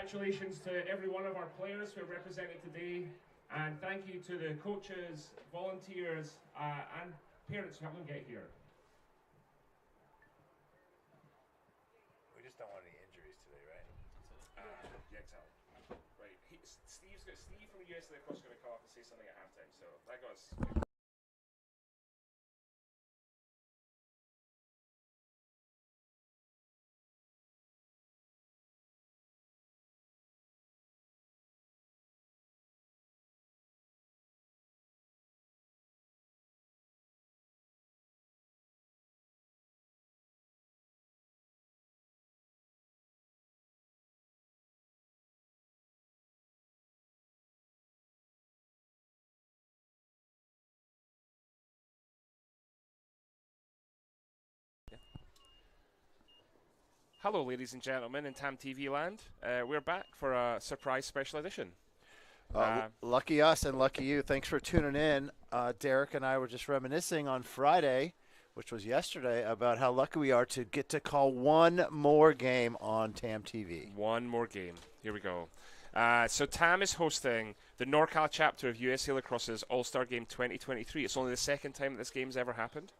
Congratulations to every one of our players who are represented today, and thank you to the coaches, volunteers, and parents who helped them get here. We just don't want any injuries today, right? Yeah, exactly. Right. Steve from the US of course, going to come up and say something at halftime, so that goes. Hello, ladies and gentlemen in TAM TV land. We're back for a surprise special edition. Lucky us and lucky you. Thanks for tuning in. Derek and I were just reminiscing on Friday, which was yesterday, about how lucky we are to get to call one more game on TAM TV. One more game. Here we go. So TAM is hosting the NorCal chapter of USA Lacrosse's All-Star Game 2023. It's only the second time that this game's ever happened.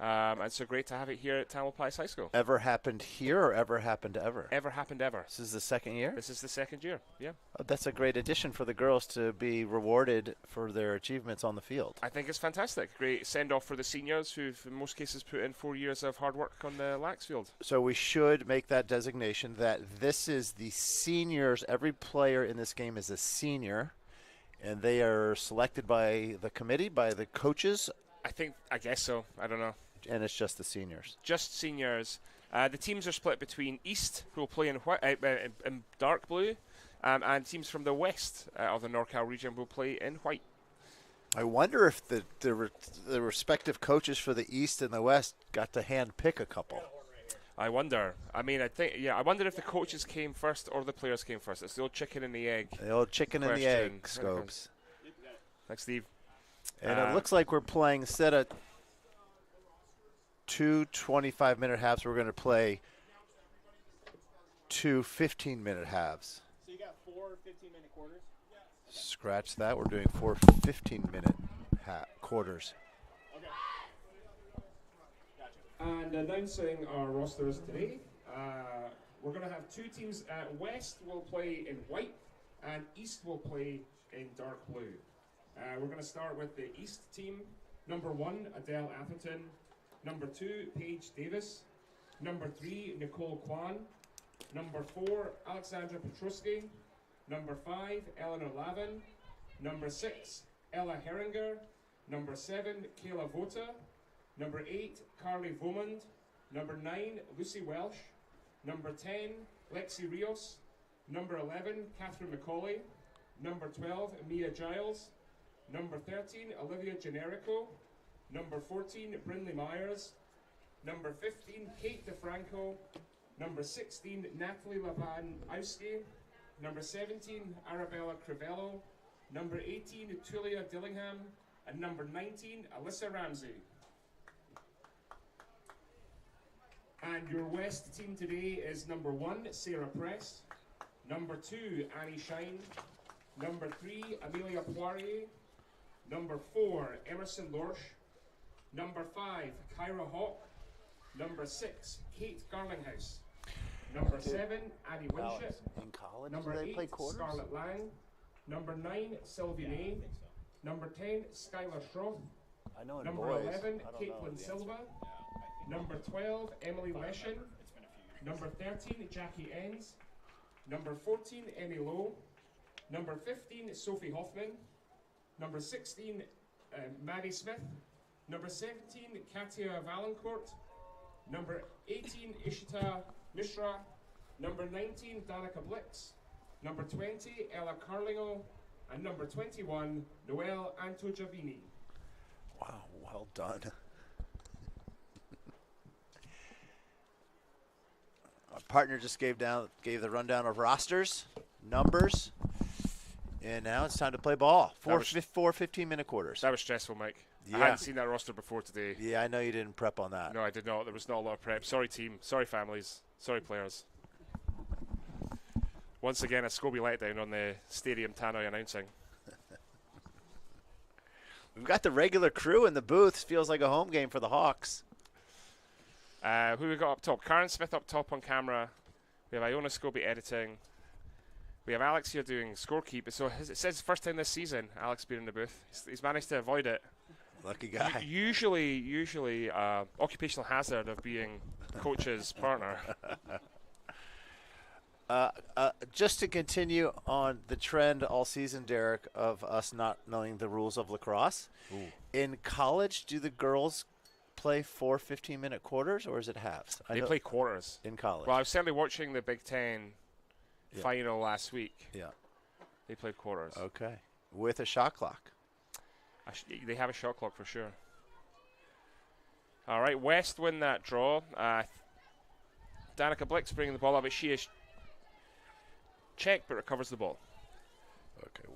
And so great to have it here at Tamalpais High School. Ever happened here or ever happened ever? Ever happened ever. This is the second year? This is the second year, yeah. Oh, that's a great addition for the girls to be rewarded for their achievements on the field. I think it's fantastic. Great send-off for the seniors who've in most cases put in 4 years of hard work on the lax field. So we should make that designation that this is the seniors. Every player in this game is a senior, and they are selected by the committee, by the coaches. I guess so. I don't know. And it's just the seniors. Just seniors. The teams are split between East, who will play in dark blue, and teams from the west of the NorCal region will play in white. I wonder if the respective coaches for the East and the West got to hand pick a couple. I wonder. I mean, I wonder if the coaches came first or the players came first. It's the old chicken and the egg. The old chicken and the egg, Scopes. Thanks, Steve. And it looks like we're playing, instead of 2 25-minute halves, we're going to play 2 15-minute halves. So you got 4 15-minute quarters? Scratch that. We're doing 4 15-minute quarters. Okay. Gotcha. And announcing our rosters today, we're going to have 2 teams. West will play in white, and East will play in dark blue. We're going to start with the East team. Number 1, Adele Atherton. Number 2, Paige Davis. Number 3, Nicole Kwan. Number 4, Alexandra Petruski. Number 5, Eleanor Lavin. Number 6, Ella Heringer. Number 7, Kayla Vota. Number 8, Carly Vomond. Number 9, Lucy Welsh. Number 10, Lexi Rios. Number 11, Catherine McCauley. Number 12, Mia Giles. Number 13, Olivia Generico. Number 14, Brindley Myers. Number 15, Kate DeFranco. Number 16, Natalie Lavan-Owski. Number 17, Arabella Crivello. Number 18, Tulia Dillingham. And number 19, Alyssa Ramsey. And your West team today is number 1, Sarah Press. Number 2, Annie Shine. Number 3, Amelia Poirier. Number 4, Emerson Lorsch. Number 5, Kyra Hawk. Number 6, Kate Garlinghouse. Number 7, Annie Winship. In college, Number do they 8, play quarters? Scarlett Lang. Number 9, Sylvie May. Number 10, Skylar Schroth. I know in Number boys, 11, I don't know Caitlin the Silva. Number 12, Emily Leshin. Number 13, Jackie Enns. Number 14, Emmy Lowe. Number 15, Sophie Hoffman. Number 16, Maddie Smith. Number 17, Katia Valancourt. Number 18, Ishita Mishra. Number 19, Danica Blix. Number 20, Ella Carlingo. And number 21, Noelle Antogiavini. Wow, well done. Our partner just gave the rundown of rosters, numbers, and now it's time to play ball. 4 15-minute quarters. That was stressful, Mike. Yeah. I hadn't seen that roster before today. Yeah, I know you didn't prep on that. No, I did not. There was not a lot of prep. Sorry, team. Sorry, families. Sorry, players. Once again, a Scobie letdown on the Stadium Tannoy announcing. We've got the regular crew in the booth. Feels like a home game for the Hawks. Who we got up top? Karen Smith up top on camera. We have Iona Scobie editing. We have Alex here doing scorekeep. So it says first time this season, Alex being in the booth. He's managed to avoid it. Lucky guy. Usually, occupational hazard of being coach's partner. Just to continue on the trend all season, Derek, of us not knowing the rules of lacrosse. Ooh. In college, do the girls play 4 15-minute quarters, or is it halves? They play quarters. In college. Well, I was certainly watching the Big Ten final last week. Yeah. They played quarters. Okay. With a shot clock. They have a shot clock for sure. All right, West win that draw. Danica Blix bringing the ball up, but she is checked but recovers the ball. Okay,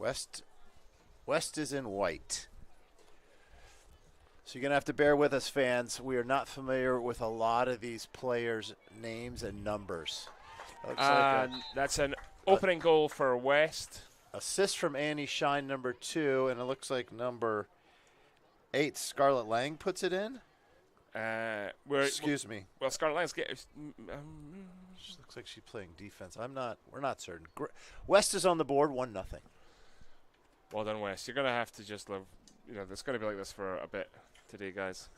West is in white. So you're going to have to bear with us, fans. We are not familiar with a lot of these players' names and numbers. That's an opening goal for West. Assist from Annie Shine, number 2, and it looks like number 8, Scarlett Lang, puts it in. Excuse me. Well, Scarlett Lang's She looks like she's playing defense. We're not certain. West is on the board, 1-0. Well done, West. You're going to have to just live. It's going to be like this for a bit today, guys.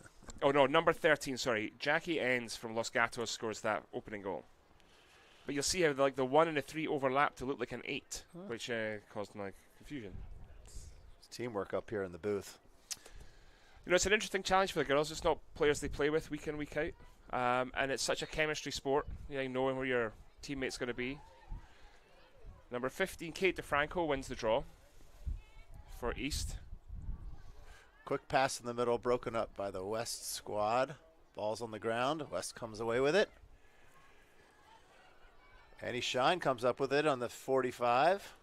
Oh, no, number 13, sorry. Jackie Enns from Los Gatos scores that opening goal. But you'll see how the 1 and the 3 overlap to look like an 8, which caused my confusion. It's teamwork up here in the booth. It's an interesting challenge for the girls. It's not players they play with week in, week out. And it's such a chemistry sport, knowing where your teammate's going to be. Number 15, Kate DeFranco, wins the draw for East. Quick pass in the middle, broken up by the West squad. Ball's on the ground. West comes away with it. Annie Shine comes up with it on the 45.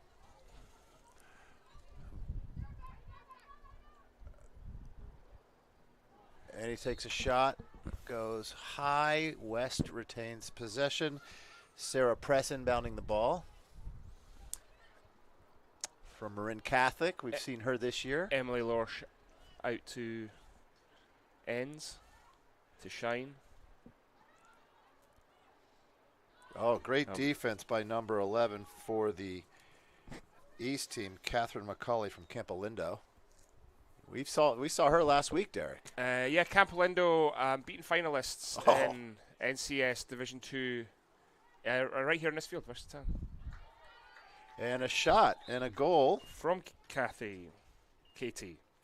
Annie takes a shot, goes high. West retains possession. Sarah Press inbounding the ball. From Marin Catholic, we've seen her this year. Emily Lorsch out to Enns to Shine. Oh, great defense by number 11 for the East team, Catherine McCauley from Campolindo. We saw her last week, Derek. Campolindo beaten finalists in NCS Division 2 right here in this field, versus 10. And a shot and a goal. From Katie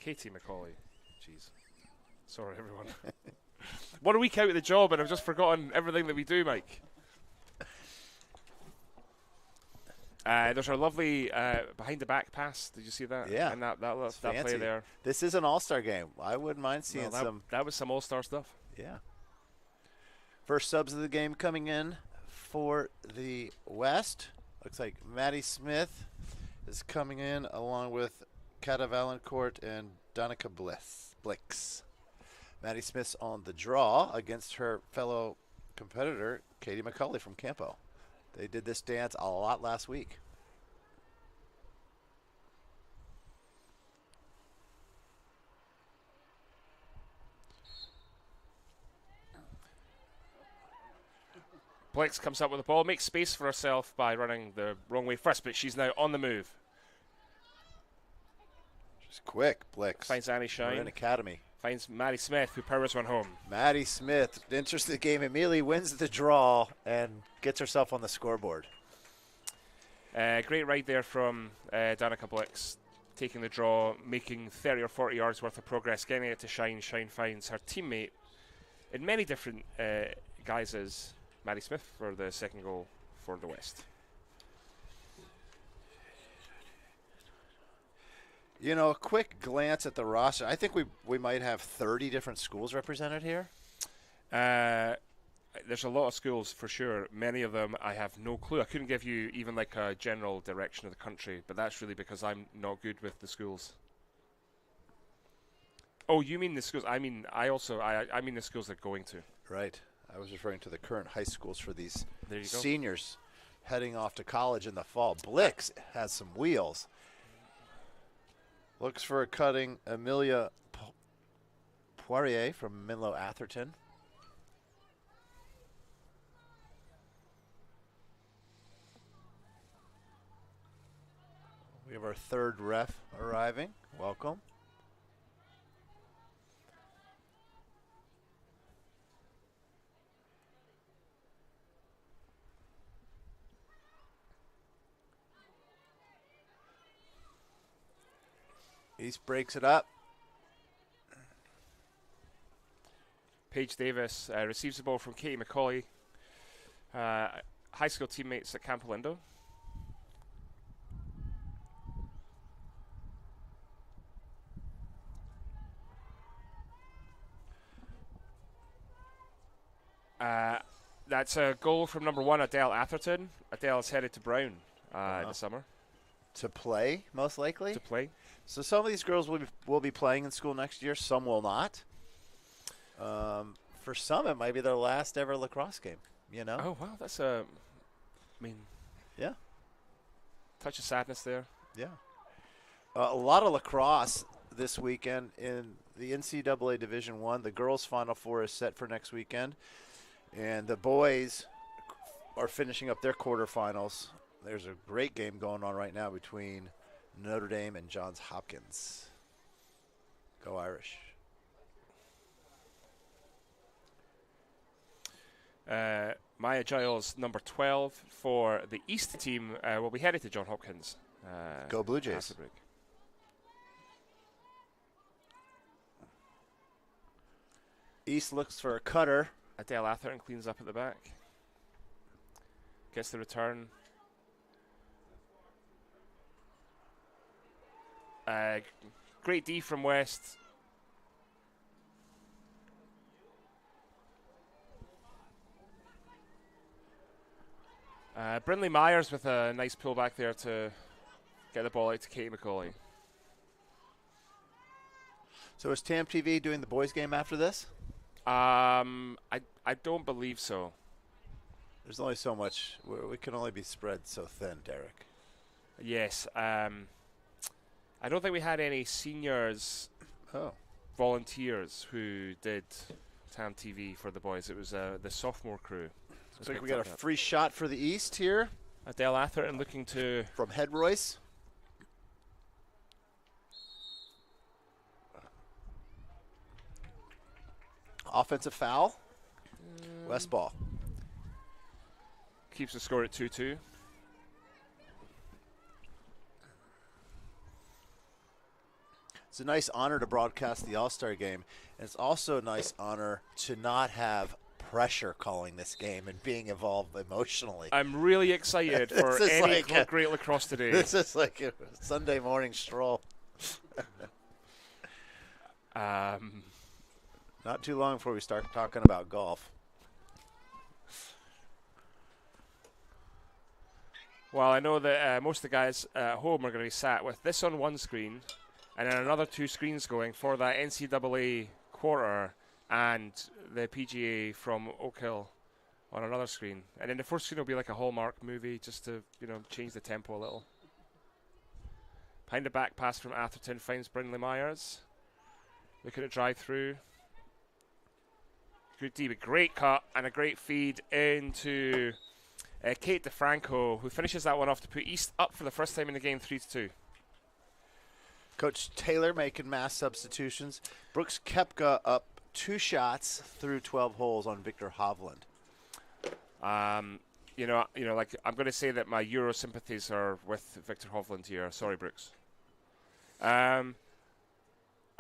McCauley. Jeez. Sorry, everyone. 1 week out of the job, and I've just forgotten everything that we do, Mike. There's our lovely behind-the-back pass. Did you see that? Yeah. And that play there. This is an all-star game. I wouldn't mind seeing some. That was some all-star stuff. Yeah. First subs of the game coming in for the West. Looks like Maddie Smith is coming in along with Kata Valancourt and Danica Blix. Maddie Smith's on the draw against her fellow competitor, Katie McCauley from Campo. They did this dance a lot last week. Blix comes up with the ball, makes space for herself by running the wrong way first, but she's now on the move. She's quick, Blix. Finds Annie Shine. We're in Academy. Finds Maddie Smith, who powers one home. Maddie Smith enters the game, immediately wins the draw, and gets herself on the scoreboard. Great ride there from Danica Blix, taking the draw, making 30 or 40 yards worth of progress, getting it to Shine. Shine finds her teammate in many different guises, Maddie Smith, for the second goal for the West. A quick glance at the roster. I think we might have 30 different schools represented here. There's a lot of schools for sure. Many of them I have no clue. I couldn't give you even like a general direction of the country, but that's really because I'm not good with the schools. Oh, you mean the schools? I mean the schools they're going to. Right. I was referring to the current high schools for these there you go. seniors. heading off to college in the fall. Blix has some wheels. Looks for a cutting Amelia Poirier from Menlo Atherton. We have our third ref arriving. Welcome. East breaks it up. Paige Davis receives the ball from Katie McCauley, high school teammates at Camp Lindo. That's a goal from number 1, Adele Atherton. Adele is headed to Brown in the summer. To play, most likely? To play. So some of these girls will be playing in school next year. Some will not. For some, it might be their last ever lacrosse game, you know? Oh, wow. That's a, yeah. Touch of sadness there. Yeah. A lot of lacrosse this weekend in the NCAA Division I. The girls' Final Four is set for next weekend. And the boys are finishing up their quarterfinals. There's a great game going on right now between Notre Dame and Johns Hopkins. Go Irish. Maya Giles, number 12 for the East team, will be headed to Johns Hopkins. Go Blue Jays. East looks for a cutter. Adele Atherton cleans up at the back. Gets the return. Great D from West. Brindley Myers with a nice pull back there to get the ball out to Katie McCauley. So is TAM TV doing the boys game after this? I don't believe so. There's only so much. We can only be spread so thin, Derek. Yes. I don't think we had any seniors volunteers who did TAM TV for the boys. It was the sophomore crew. Looks like we got a free shot for the East here. Adele Atherton looking to... From Head Royce. Offensive foul. West ball. Keeps the score at 2-2. It's a nice honor to broadcast the All-Star game. And it's also a nice honor to not have pressure calling this game and being involved emotionally. I'm really excited for any great lacrosse today. This is like a Sunday morning stroll. Not too long before we start talking about golf. Well, I know that most of the guys at home are going to be sat with this on one screen and then another 2 screens going for that NCAA quarter and the PGA from Oak Hill on another screen. And then the first screen will be like a Hallmark movie just to, change the tempo a little. Behind the back pass from Atherton finds Brindley Myers. Looking at drive through. Good D, great cut and a great feed into Kate DeFranco, who finishes that one off to put East up for the first time in the game, 3-2. Coach Taylor making mass substitutions. Brooks Koepka up 2 shots through 12 holes on Victor Hovland. Like I'm going to say that my Euro sympathies are with Victor Hovland here. Sorry, Brooks. Our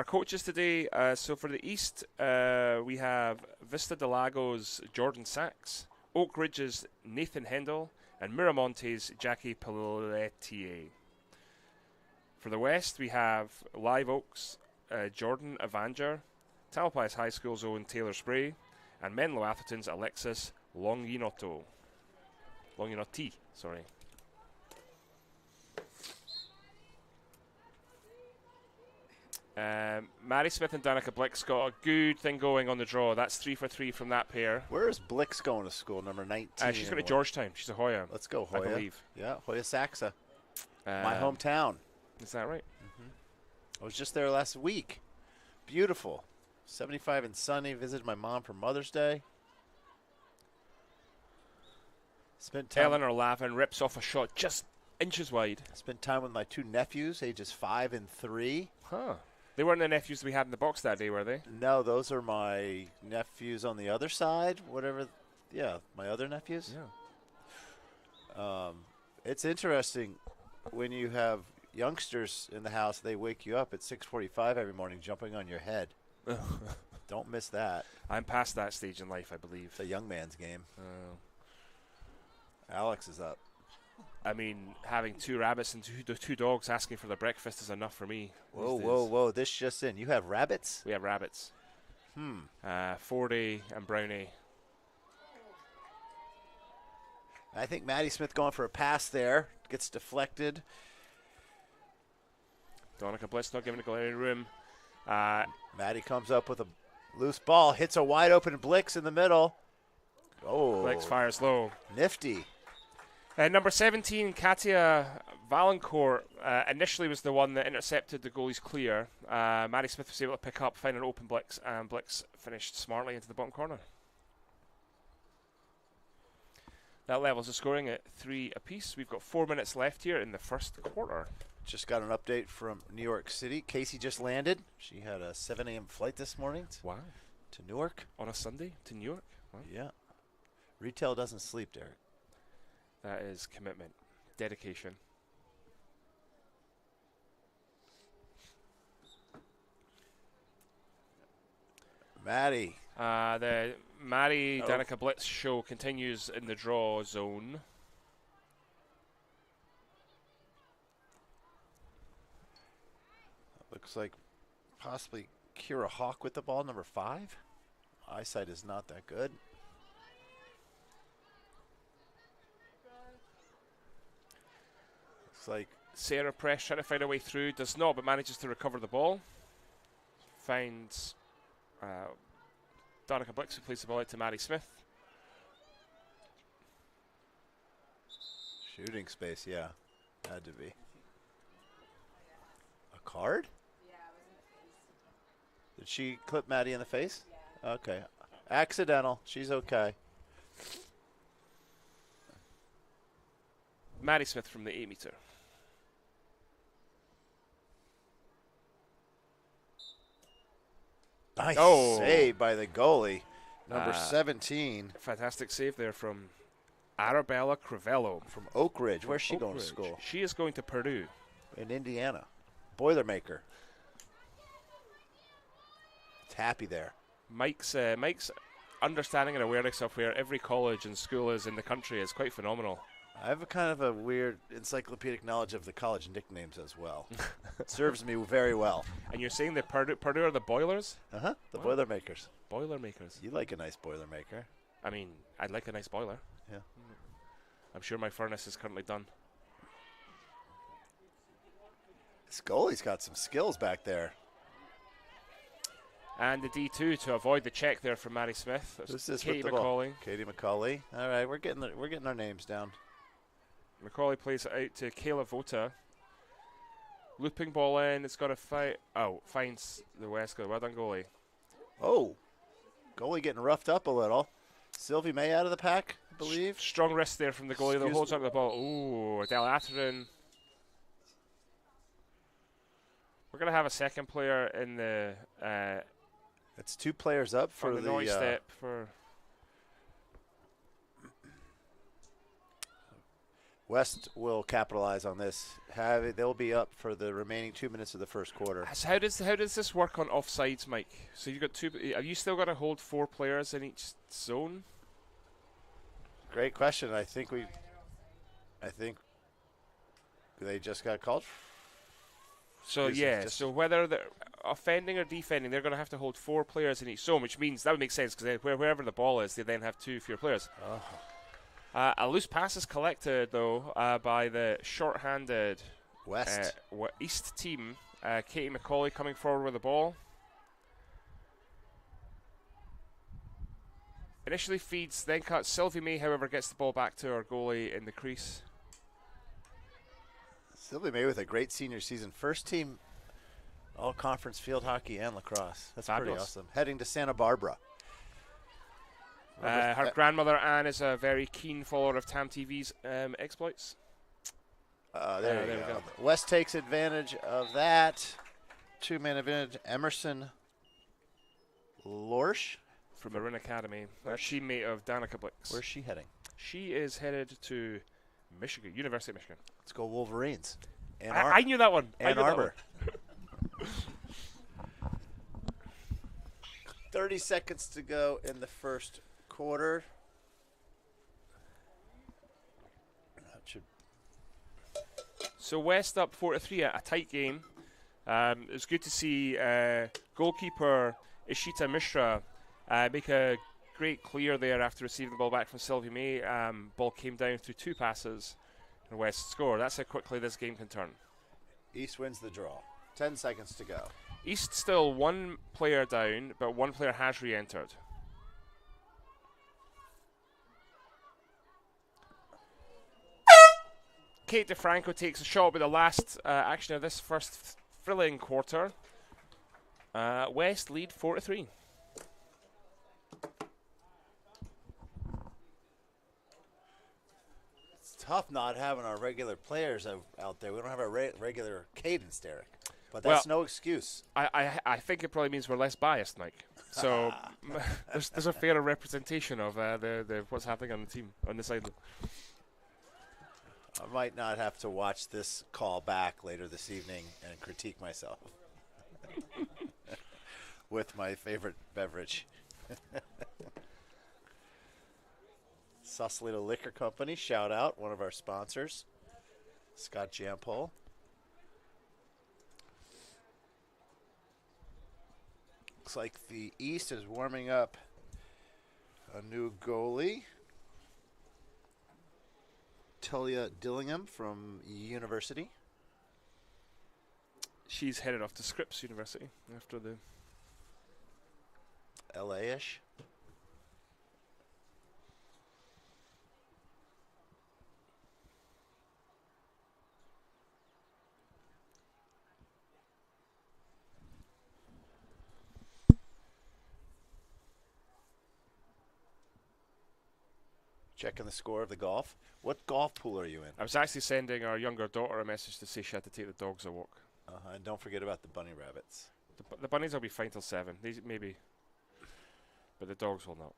coaches today, so for the East, we have Vista de Lagos' Jordan Sachs, Oak Ridge's Nathan Hendel, and Miramonte's Jackie Pelletier. For the West, we have Live Oaks' Jordan Avanger, Tamalpais High School's own Taylor Spray, and Menlo Atherton's Alexis Longinotti, sorry. Maddie Smith and Danica Blick's got a good thing going on the draw. That's 3 for 3 from that pair. Where is Blix going to school? Number 19. She's going to Georgetown. She's a Hoya. Let's go, Hoya. I believe. Yeah, Hoya Saxa. My hometown. Is that right? I was just there last week. Beautiful. 75 and sunny. Visited my mom for Mother's Day. Spent time. Eleanor Lavin rips off a shot just inches wide. Spent time with my 2 nephews, ages 5 and 3. Huh. They weren't the nephews we had in the box that day, were they? No, those are my nephews on the other side. Whatever. Yeah, my other nephews. Yeah. It's interesting when you have youngsters in the house. They wake you up at 6:45 every morning, jumping on your head. Don't miss that. I'm past that stage in life, I believe. It's a young man's game. Alex is up. I mean, having 2 rabbits and two dogs asking for their breakfast is enough for me. Whoa, whoa, whoa. This just in. You have rabbits? We have rabbits. Fordy and Brownie. I think Maddie Smith going for a pass there. Gets deflected. Danica Bliss not giving any room. Maddie comes up with a loose ball. Hits a wide open Blix in the middle. Oh. Blix fires low. Nifty. Number 17, Katia Valancourt, initially was the one that intercepted the goalie's clear. Maddie Smith was able to pick up, find an open Blix, and Blix finished smartly into the bottom corner. That levels the scoring at 3 apiece. We've got 4 minutes left here in the first quarter. Just got an update from New York City. Casey just landed. She had a 7 a.m. flight this morning. Wow. To Newark. On a Sunday to New York? Wow. Yeah. Retail doesn't sleep, Derek. That is commitment, dedication. Maddie. The Maddie Danica Blitz show continues in the draw zone. Looks like possibly Kira Hawk with the ball, number 5. Eyesight is not that good. Looks like Sarah Press trying to find a way through, does not, but manages to recover the ball. Finds Danica Blix, who plays the ball out to Maddie Smith. shooting space, yeah. Had to be. A card? Yeah, it was in the face. Did she clip Maddie in the face? Yeah. Okay. Accidental. She's okay. Maddie Smith from the 8 meter. Nice Oh. save by the goalie. Number 17 Fantastic save there from Arabella Crivello. from Oak Ridge. Where's she Oak going Ridge. to school? She is going to Purdue. In Indiana. Boilermaker. It's happy there. Mike's understanding and awareness of where every college and school is in the country is quite phenomenal. I have a kind of a weird encyclopedic knowledge of the college nicknames as well. It serves me very well. And you're saying that Purdue are the Boilers? Uh-huh. The Wow. Boilermakers. Boilermakers. You like a nice Boilermaker. I mean, I'd like a nice boiler. Yeah. I'm sure my furnace is currently done. This goalie's got some skills back there. And the D2 to avoid the check there from Maddie Smith. That's Who's this Katie with the ball? McCauley. Katie McCauley. All right, we're getting our names down. McCauley plays it out to Kayla Vota. Looping ball in. It's got a fight. Oh, finds the West goalie. Well done, goalie. Oh, goalie getting roughed up a little. Sylvie May out of the pack, I believe. Strong wrist there from the goalie that Excuse holds onto the ball. Ooh, Adele Atterin. We're going to have a second player in the It's 2 players up for for the noise step for West will capitalize on this. They'll be up for the remaining 2 minutes of the first quarter. So how does this work on offsides, Mike? So you've got 2. Have you still got to hold 4 players in each zone? Great question. I think they just got called. So This is yeah. just- So whether they're offending or defending, they're going to have to hold 4 players in each zone, which means that would make sense because wherever the ball is, they then have 2 fewer players. Oh. A loose pass is collected though by the short-handed West. East team Katie McCauley coming forward with the ball. Initially feeds, then cuts. Sylvie May, however, gets the ball back to her goalie in the crease. Sylvie May with a great senior season. First team all-conference field hockey and lacrosse. That's pretty Fabulous. awesome. Heading to Santa Barbara. Her grandmother, Anne, is a very keen follower of Tam TV's exploits. There we go. West takes advantage of that. Two-man advantage. Emerson Lorsch. From Marin Academy, a teammate of Danica Blix. Where's she heading? She is headed to Michigan, University of Michigan. Let's go Wolverines. I knew that one. Ann Arbor. 30 seconds to go in the first quarter. That should. So West up 4-3, a tight game. It's good to see goalkeeper Ishita Mishra make a great clear there after receiving the ball back from Sylvie May. Ball came down through two passes, and West scored. That's how quickly this game can turn. East wins the draw. 10 seconds to go. East still one player down, but one player has re-entered. Kate DeFranco takes a shot with the last action of this first thrilling quarter. West lead 4-3. It's tough not having our regular players out there. We don't have our regular cadence, Derek. But that's no excuse. I think it probably means we're less biased, Mike. So there's a fairer representation of the what's happening on the team on this side. I might not have to watch this call back later this evening and critique myself with my favorite beverage. Sausalito Liquor Company, shout out, one of our sponsors, Scott Jampol. Looks like the East is warming up a new goalie. Talia Dillingham from University. She's headed off to Scripps University after the LA-ish. Checking the score of the golf. What golf pool are you in? I was actually sending our younger daughter a message to say she had to take the dogs a walk. And don't forget about the bunny rabbits. The bunnies will be fine till 7. These maybe, but the dogs will not.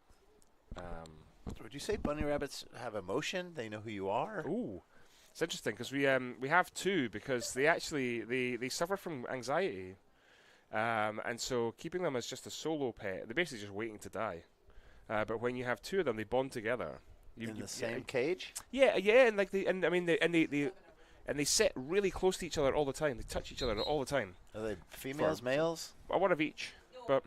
Would you say bunny rabbits have emotion? They know who you are? Ooh, it's interesting because we have two because they suffer from anxiety, and so keeping them as just a solo pet, they're basically just waiting to die. But when you have two of them, they bond together. In the same cage? Yeah, and like they sit really close to each other all the time. They touch each other all the time. Are they females, males? One of each, but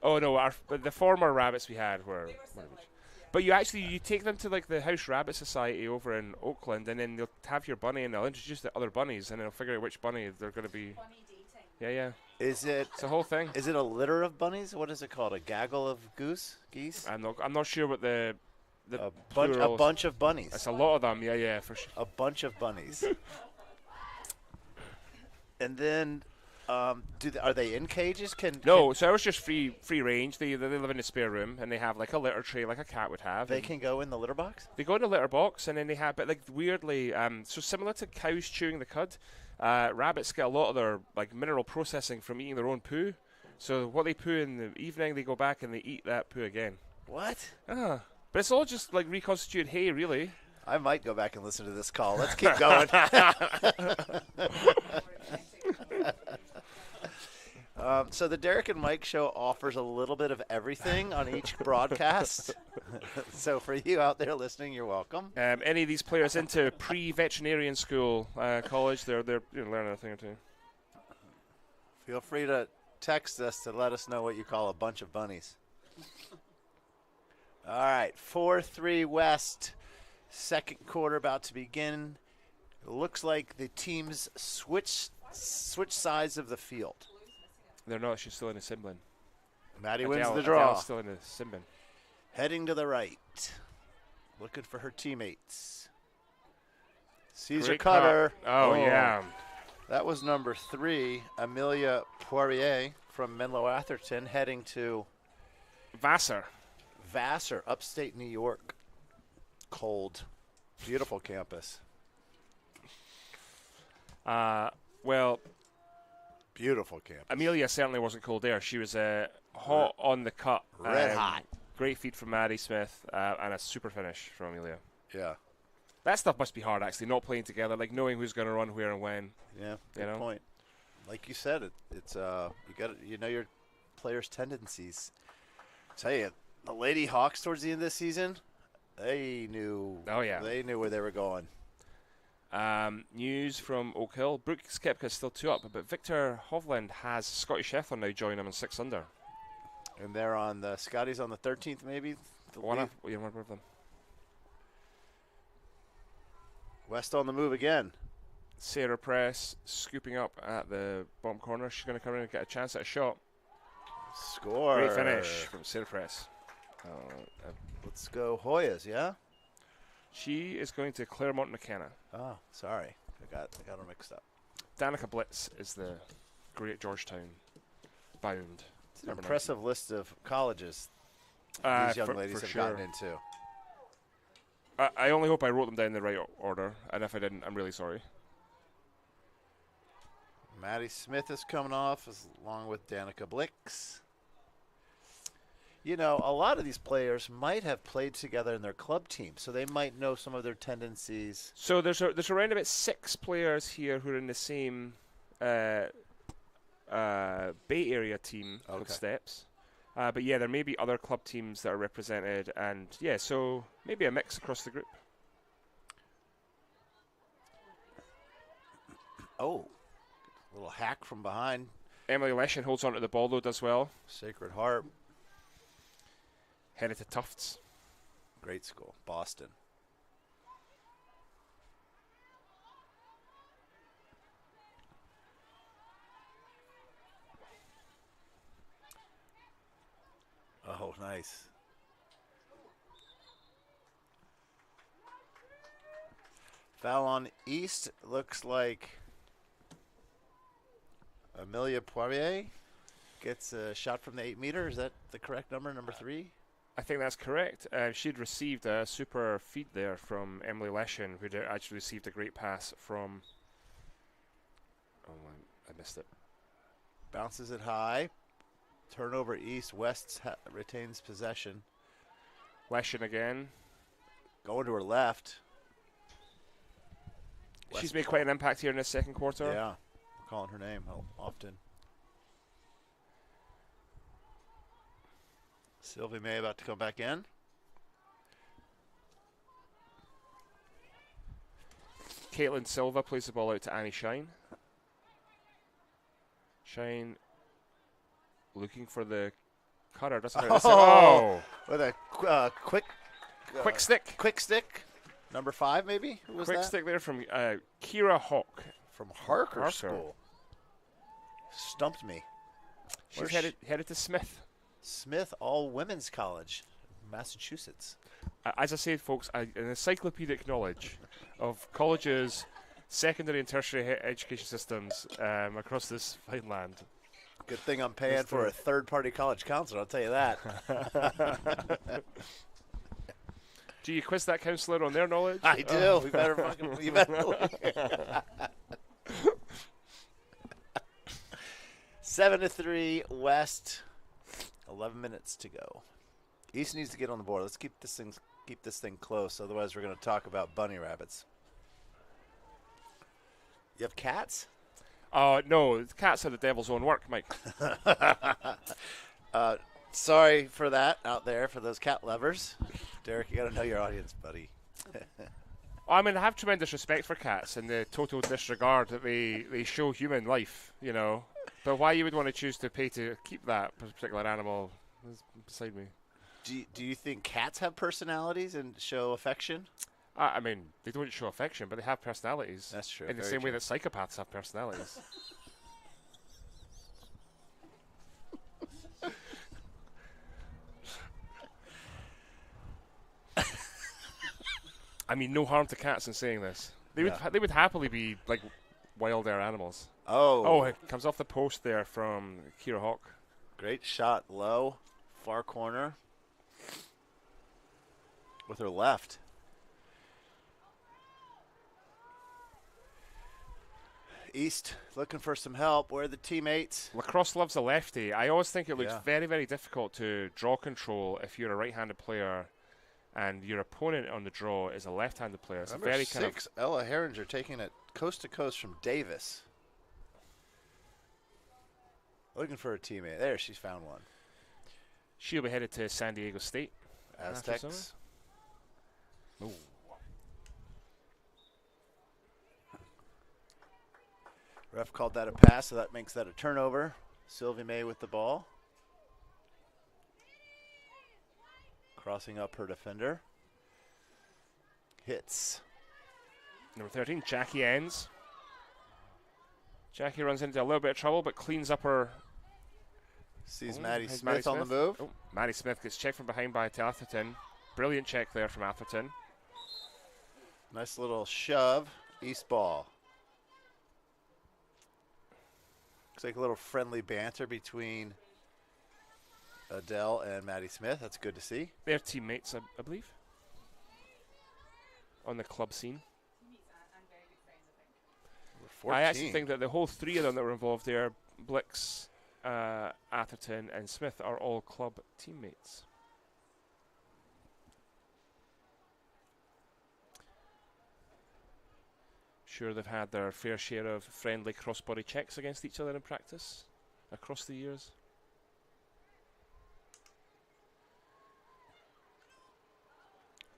oh no, the former rabbits we had were one of each. But you take them to like the House Rabbit Society over in Oakland, and then they'll have your bunny, and they'll introduce the other bunnies, and they'll figure out which bunny they're going to be. Bunny dating. Yeah. Is it? It's a whole thing. Is it a litter of bunnies? What is it called? A gaggle of geese? I'm not sure what the a plural. bunch of bunnies. It's a lot of them. Yeah, for sure. A bunch of bunnies. And then, are they in cages? No, so ours just free range. They live in a spare room, and they have like a litter tray, like a cat would have. They can go in the litter box. They go in the litter box, and then they have, but like weirdly, so similar to cows chewing the cud, rabbits get a lot of their like mineral processing from eating their own poo. So what they poo in the evening, they go back and they eat that poo again. What? But it's all just like reconstituted hay, really. I might go back and listen to this call. Let's keep going. So the Derek and Mike show offers a little bit of everything on each broadcast. So for you out there listening, you're welcome. Any of these players into pre-veterinarian school, college, they're learning a thing or two. Feel free to text us to let us know what you call a bunch of bunnies. All right, 4-3 West. Second quarter about to begin. It looks like the teams switched switch sides of the field. They're not. She's still in a Simblin. Maddie wins the draw. Adele's still in a Simbin. Heading to the right. Looking for her teammates. Caesar Great cutter. cut. Oh, yeah. That was number 3, Amelia Poirier from Menlo Atherton, heading to Vassar. upstate New York. Cold. Beautiful campus. Well, Beautiful campus. Amelia certainly wasn't cold there. She was hot on the cut. Red hot. Great feed from Maddie Smith and a super finish from Amelia. Yeah. That stuff must be hard, actually, not playing together, like knowing who's going to run where and when. Yeah, You good know? point. Like you said, it's you know your players' tendencies. Tell you, the Lady Hawks towards the end of the season, they knew. Oh, yeah. They knew where they were going. News from Oak Hill. Brooks Koepka is still 2 up, but Victor Hovland has Scotty Scheffler now join him in 6 under. And they're on the Scotties on the 13th, maybe. One of them. West on the move again. Sarah Press scooping up at the bottom corner. She's going to come in and get a chance at a shot. Score. Great finish from Sarah Press. Let's go Hoyas, yeah? She is going to Claremont McKenna. Oh, sorry. I got her mixed up. Danica Blitz is the great Georgetown bound. It's an impressive list of colleges these young ladies have gotten into. I only hope I wrote them down in the right order, and if I didn't, I'm really sorry. Maddie Smith is coming off along with Danica Blix. You know, a lot of these players might have played together in their club team, so they might know some of their tendencies. So there's around about 6 players here who are in the same Bay Area team called Steps. But yeah, there may be other club teams that are represented, and yeah, so maybe a mix across the group. Oh, a little hack from behind. Emily Leshin holds on to the ball, though, does well. Sacred Heart. Headed to Tufts. Great school. Boston. Oh, nice. Foul on East. Looks like Amelia Poirier gets a shot from the 8 meter. Is that the correct number, number 3? I think that's correct. She'd received a super feed there from Emily Leshin, who'd actually received a great pass from... Oh, I missed it. Bounces it high. Turnover East. West retains possession. Leshin again. Going to her left. She's made quite an impact here in the second quarter. Yeah. We're calling her name often. Sylvie May about to come back in. Caitlin Silva plays the ball out to Annie Shine. Shine looking for the cutter. Doesn't hurt. Oh! With a quick stick. Quick stick. Number 5, maybe? Who was Quick that? stick there from Kira Hawk. From Harker School. Stumped me. She's headed to Smith All-Women's College, Massachusetts. As I said, folks, an encyclopedic knowledge of colleges, secondary and tertiary education systems across this fine land. Good thing I'm paying for a third-party college counselor, I'll tell you that. Do you quiz that counselor on their knowledge? I do. We better fucking... You better 7-3 West. 11 minutes to go. East needs to get on the board. Let's keep this thing close. Otherwise, we're going to talk about bunny rabbits. You have cats? No, cats are the devil's own work, Mike. Sorry for that out there for those cat lovers. Derek, you got to know your audience, buddy. I mean, I have tremendous respect for cats and the total disregard that they show human life, you know. But why you would want to choose to pay to keep that particular animal is beside me. Do you think cats have personalities and show affection? I mean, they don't show affection, but they have personalities. That's true. In the very same way true. that psychopaths have personalities. I mean, no harm to cats in saying this. They would happily be like wild air animals. Oh, It comes off the post there from Kira Hawk. great shot low, far corner. With her left. East looking for some help. Where are the teammates? Lacrosse loves a lefty. I always think it looks Yeah. very, very difficult to draw control if you're a right-handed player and your opponent on the draw is a left-handed player. It's Number very 6, Ella Herringer taking it coast to coast from Davis. Looking for a teammate. There, she's found one. She'll be headed to San Diego State. Aztecs. Ooh. Ref called that a pass, so that makes that a turnover. Sylvie May with the ball. Crossing up her defender. Hits. Number 13, Jackie Enns. Jackie runs into a little bit of trouble, but cleans up her. Sees Oh, Maddie here's Smith on the move. Oh, Maddie Smith gets checked from behind by Atherton. Brilliant check there from Atherton. Nice little shove. East ball. Looks like a little friendly banter between Adele and Maddie Smith. That's good to see. They're teammates, I believe, on the club scene. And very good friends, I think. Number 14. I actually think that the whole three of them that were involved there, Blix, Atherton, and Smith, are all club teammates. Sure, they've had their fair share of friendly cross-body checks against each other in practice across the years.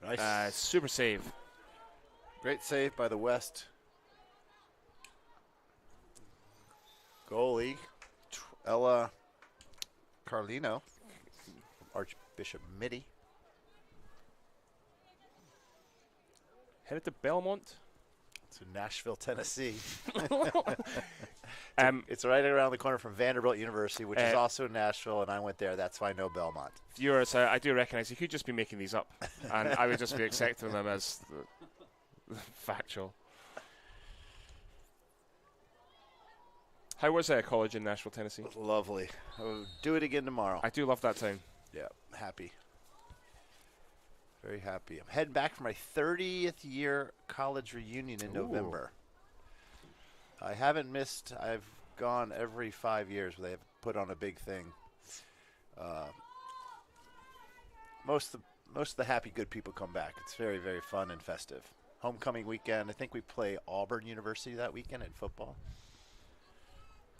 Nice. Super save. Great save by the West goalie, Ella Carlino, Archbishop Mitty. Headed to Belmont. To Nashville, Tennessee. Um, It's right around the corner from Vanderbilt University, which is also in Nashville, and I went there. That's why I know Belmont. Viewers, I do recognize you could just be making these up, and I would just be accepting them as factual. How was college in Nashville, Tennessee? Lovely. I'll do it again tomorrow. I do love that town. Yeah, happy. Very happy. I'm heading back for my 30th year college reunion in November. I haven't missed. I've gone every 5 years where they have put on a big thing. Most of the happy, good people come back. It's very, very fun and festive. Homecoming weekend. I think we play Auburn University that weekend in football.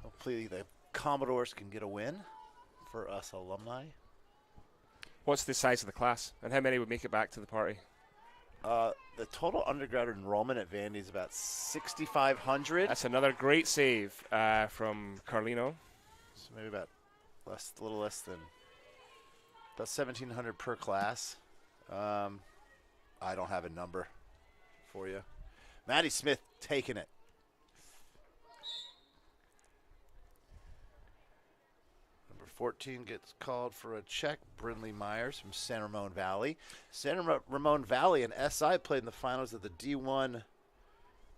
Hopefully the Commodores can get a win for us alumni. What's the size of the class, and how many would make it back to the party? The total undergrad enrollment at Vandy is about 6,500. That's another great save from Carlino. So maybe about a little less than about 1,700 per class. I don't have a number for you. Maddie Smith taking it. Number 14 gets called for a check. Brindley Myers from San Ramon Valley. San Ramon Valley and SI played in the finals of the D1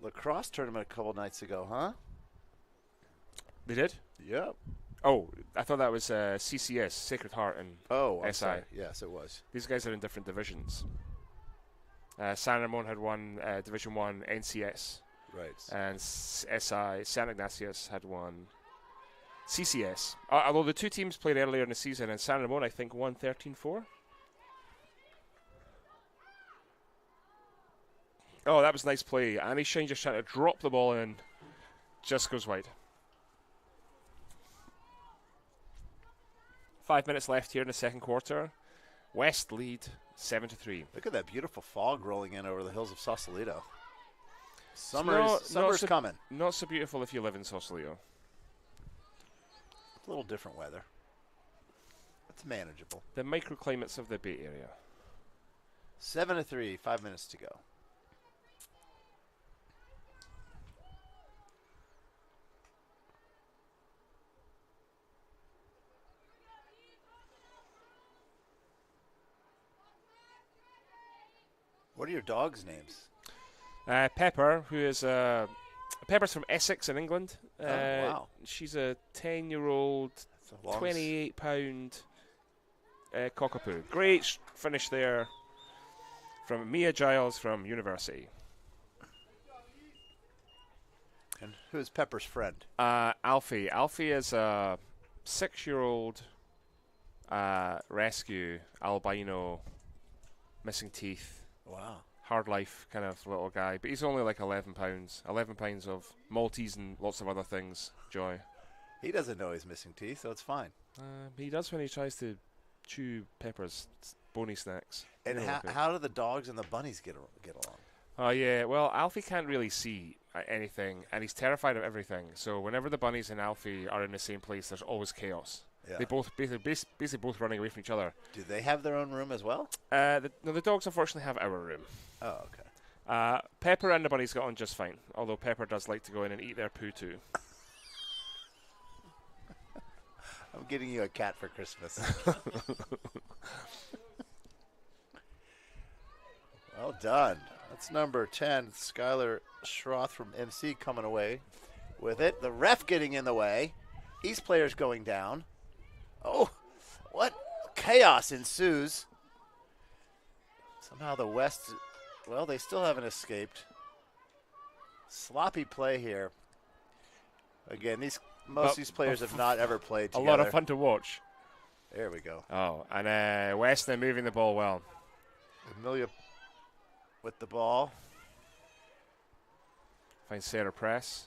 lacrosse tournament a couple nights ago, huh? They did? Yep. Oh, I thought that was CCS, Sacred Heart, and Oh, I'm SI. sorry. Yes, it was. These guys are in different divisions. San Ramon had won Division 1 NCS, Right. and SI, San Ignatius, had won CCS. Although the two teams played earlier in the season, and San Ramon, I think, won 13-4. Oh, that was nice play. Annie Shine just trying to drop the ball in. Just goes wide. 5 minutes left here in the second quarter. West lead 7-3. Look at that beautiful fog rolling in over the hills of Sausalito. not Summer's so- coming. Not so beautiful if you live in Sausalito. A little different weather. It's manageable. The microclimates of the Bay Area. 7-3, 5 minutes to go. What are your dogs' names? Pepper, who is Pepper's from Essex in England. Wow. She's a 10-year-old, It's a long 28-pound cockapoo. Great finish there from Mia Giles from University. And who's Pepper's friend? Alfie. Alfie is a 6-year-old rescue albino, missing teeth, Wow. hard life kind of little guy. But he's only like 11 pounds. 11 pounds of Maltese and lots of other things. Joy. He doesn't know he's missing teeth, so it's fine. He does when he tries to chew Pepper's bony snacks. And how do the dogs and the bunnies get along? Oh yeah, well Alfie can't really see anything, and he's terrified of everything. So whenever the bunnies and Alfie are in the same place, there's always chaos. Yeah. They both basically both running away from each other. Do they have their own room as well? The dogs unfortunately have our room. Oh, okay. Pepper and the bunnies got on just fine, although Pepper does like to go in and eat their poo too. I'm getting you a cat for Christmas. Well done. That's number 10, Skylar Schroth from MC coming away with it. The ref getting in the way. East players going down. Oh, what chaos ensues. Somehow the West, well, they still haven't escaped. Sloppy play here. Again, most of these players have not ever played together. A lot of fun to watch. There we go. Oh, and West then moving the ball well. Amelia with the ball. Finds Sarah Press.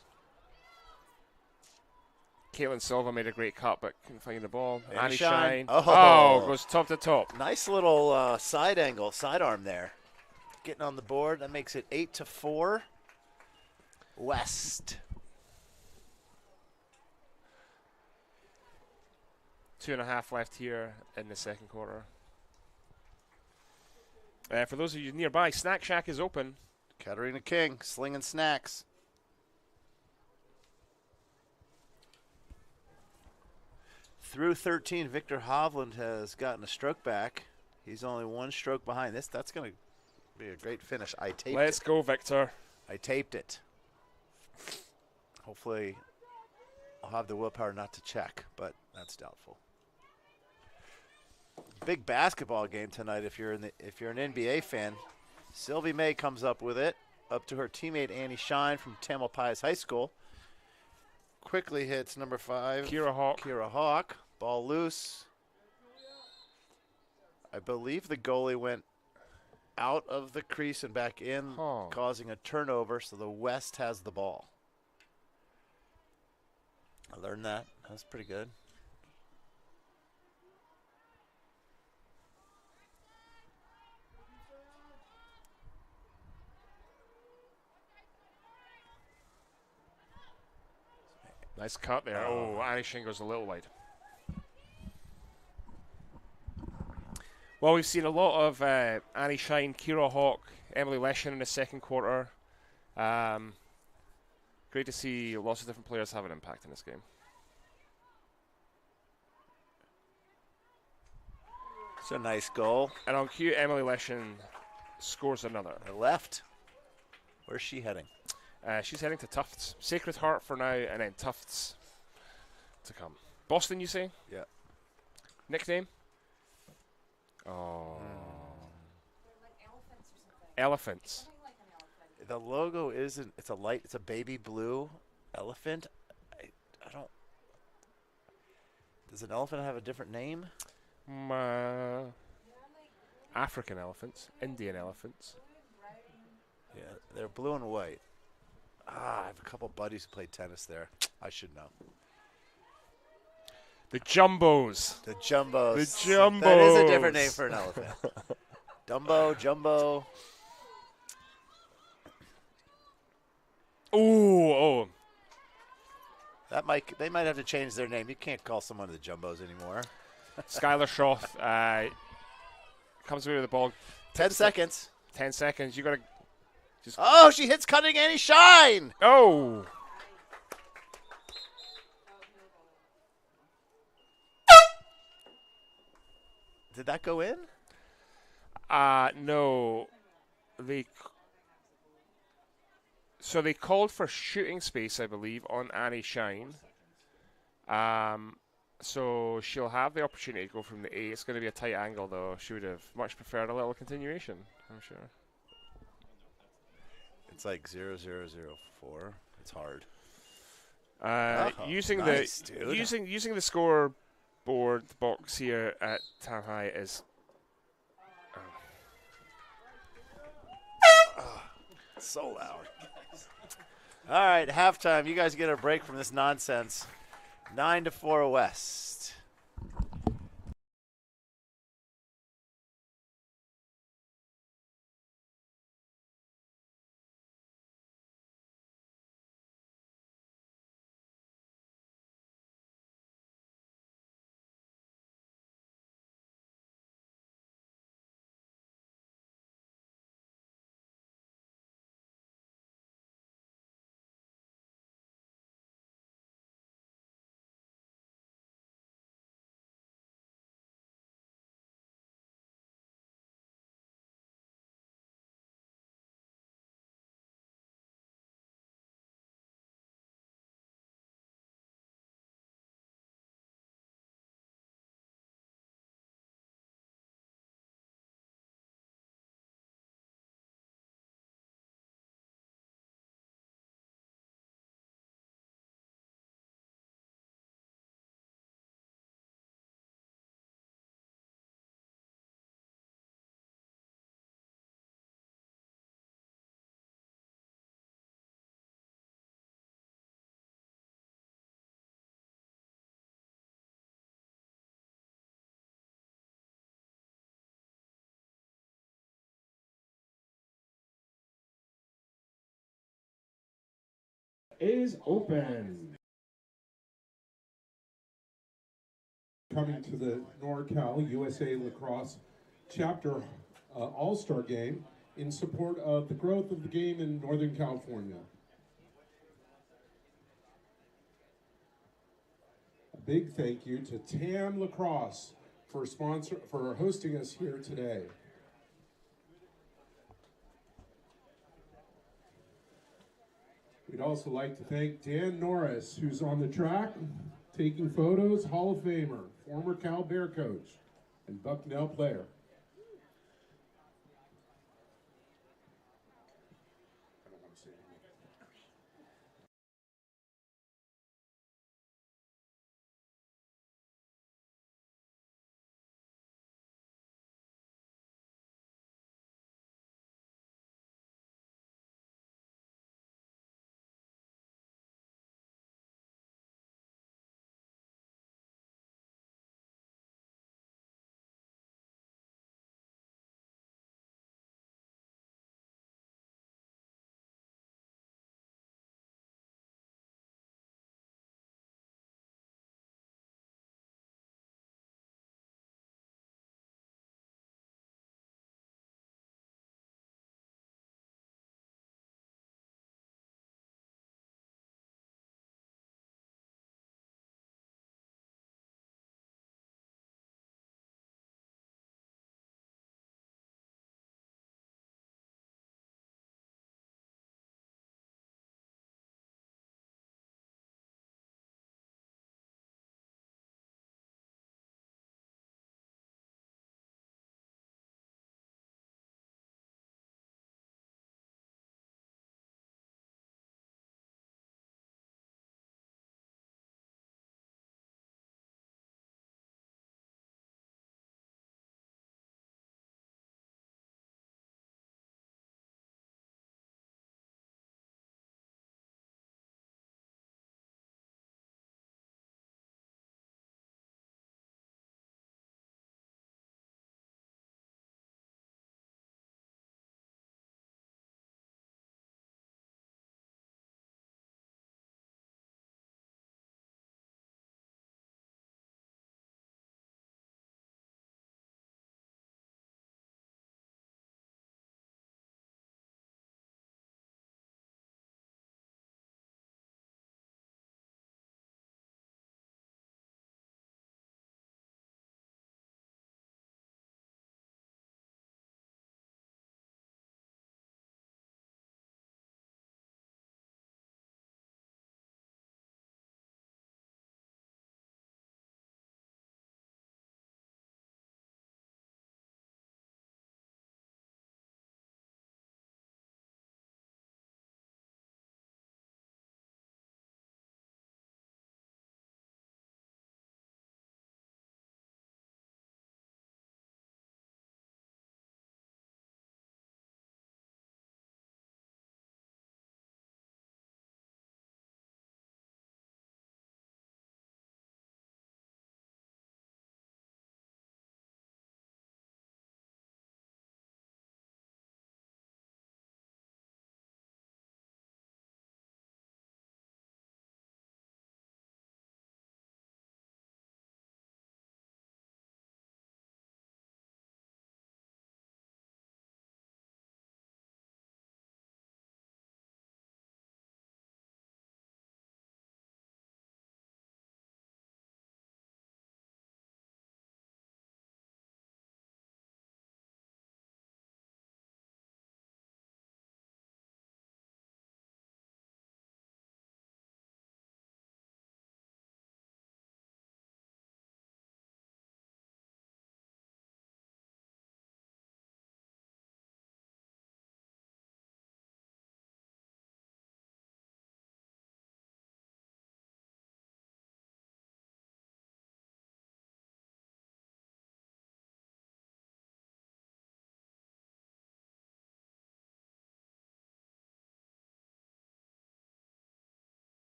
Caitlin Silva made a great cut, but couldn't find the ball. Annie Shine. Oh, goes top to top. Nice little side angle, sidearm there. Getting on the board. That makes it 8-4. West. 2.5 left here in the second quarter. For those of you nearby, Snack Shack is open. Katarina King slinging snacks. Through 13, Victor Hovland has gotten a stroke back. He's only one stroke behind this. That's going to be a great finish. Let's go, Victor. I taped it. Hopefully, I'll have the willpower not to check, but that's doubtful. Big basketball game tonight. If you're an NBA fan, Sylvie May comes up with it, up to her teammate Annie Shine from Tamalpais High School. Quickly hits number 5, Kira Hawk. Ball loose. I believe the goalie went out of the crease and back in, causing a turnover, so the West has the ball. I learned that. That was pretty good. Nice cut there. Oh, Annie Shine goes a little wide. Well, we've seen a lot of Annie Shine, Kira Hawk, Emily Leshin in the second quarter. Great to see lots of different players have an impact in this game. It's a nice goal. And on cue, Emily Leshin scores another. The left. Where's she heading? She's heading to Tufts. Sacred Heart for now, and then Tufts to come. Boston, you say? Yeah. Nickname? Oh. Like elephants or something. Elephants. Something like an elephant. The logo isn't. It's a baby blue elephant. I don't. Does an elephant have a different name? African elephants, Indian elephants. Yeah, they're blue and white. I have a couple buddies who play tennis there. I should know. The Jumbos. The Jumbos. The Jumbos. That is a different name for an elephant. Dumbo, Jumbo. Oh. They might have to change their name. You can't call someone the Jumbos anymore. Skylar Schroth comes away with the ball. 10 seconds. 10 seconds. You got to just. Oh, she hits Cutting Annie Shine. Oh. Did that go in? No. they so they called for shooting space, I believe, on Annie Shine. So she'll have the opportunity to go from the A. It's going to be a tight angle, though. She would have much preferred a little continuation, I'm sure. It's like 0004. It's hard. Using nice, dude. using the scoreboard box here at Tam High is So loud. All right, halftime. You guys get a break from this nonsense. 9-4 West. Is open. Coming to the NorCal USA Lacrosse Chapter All-Star Game in support of the growth of the game in Northern California. A big thank you to TAM Lacrosse for hosting us here today. We'd also like to thank Dan Norris, who's on the track, taking photos, Hall of Famer, former Cal Bear coach, and Bucknell player.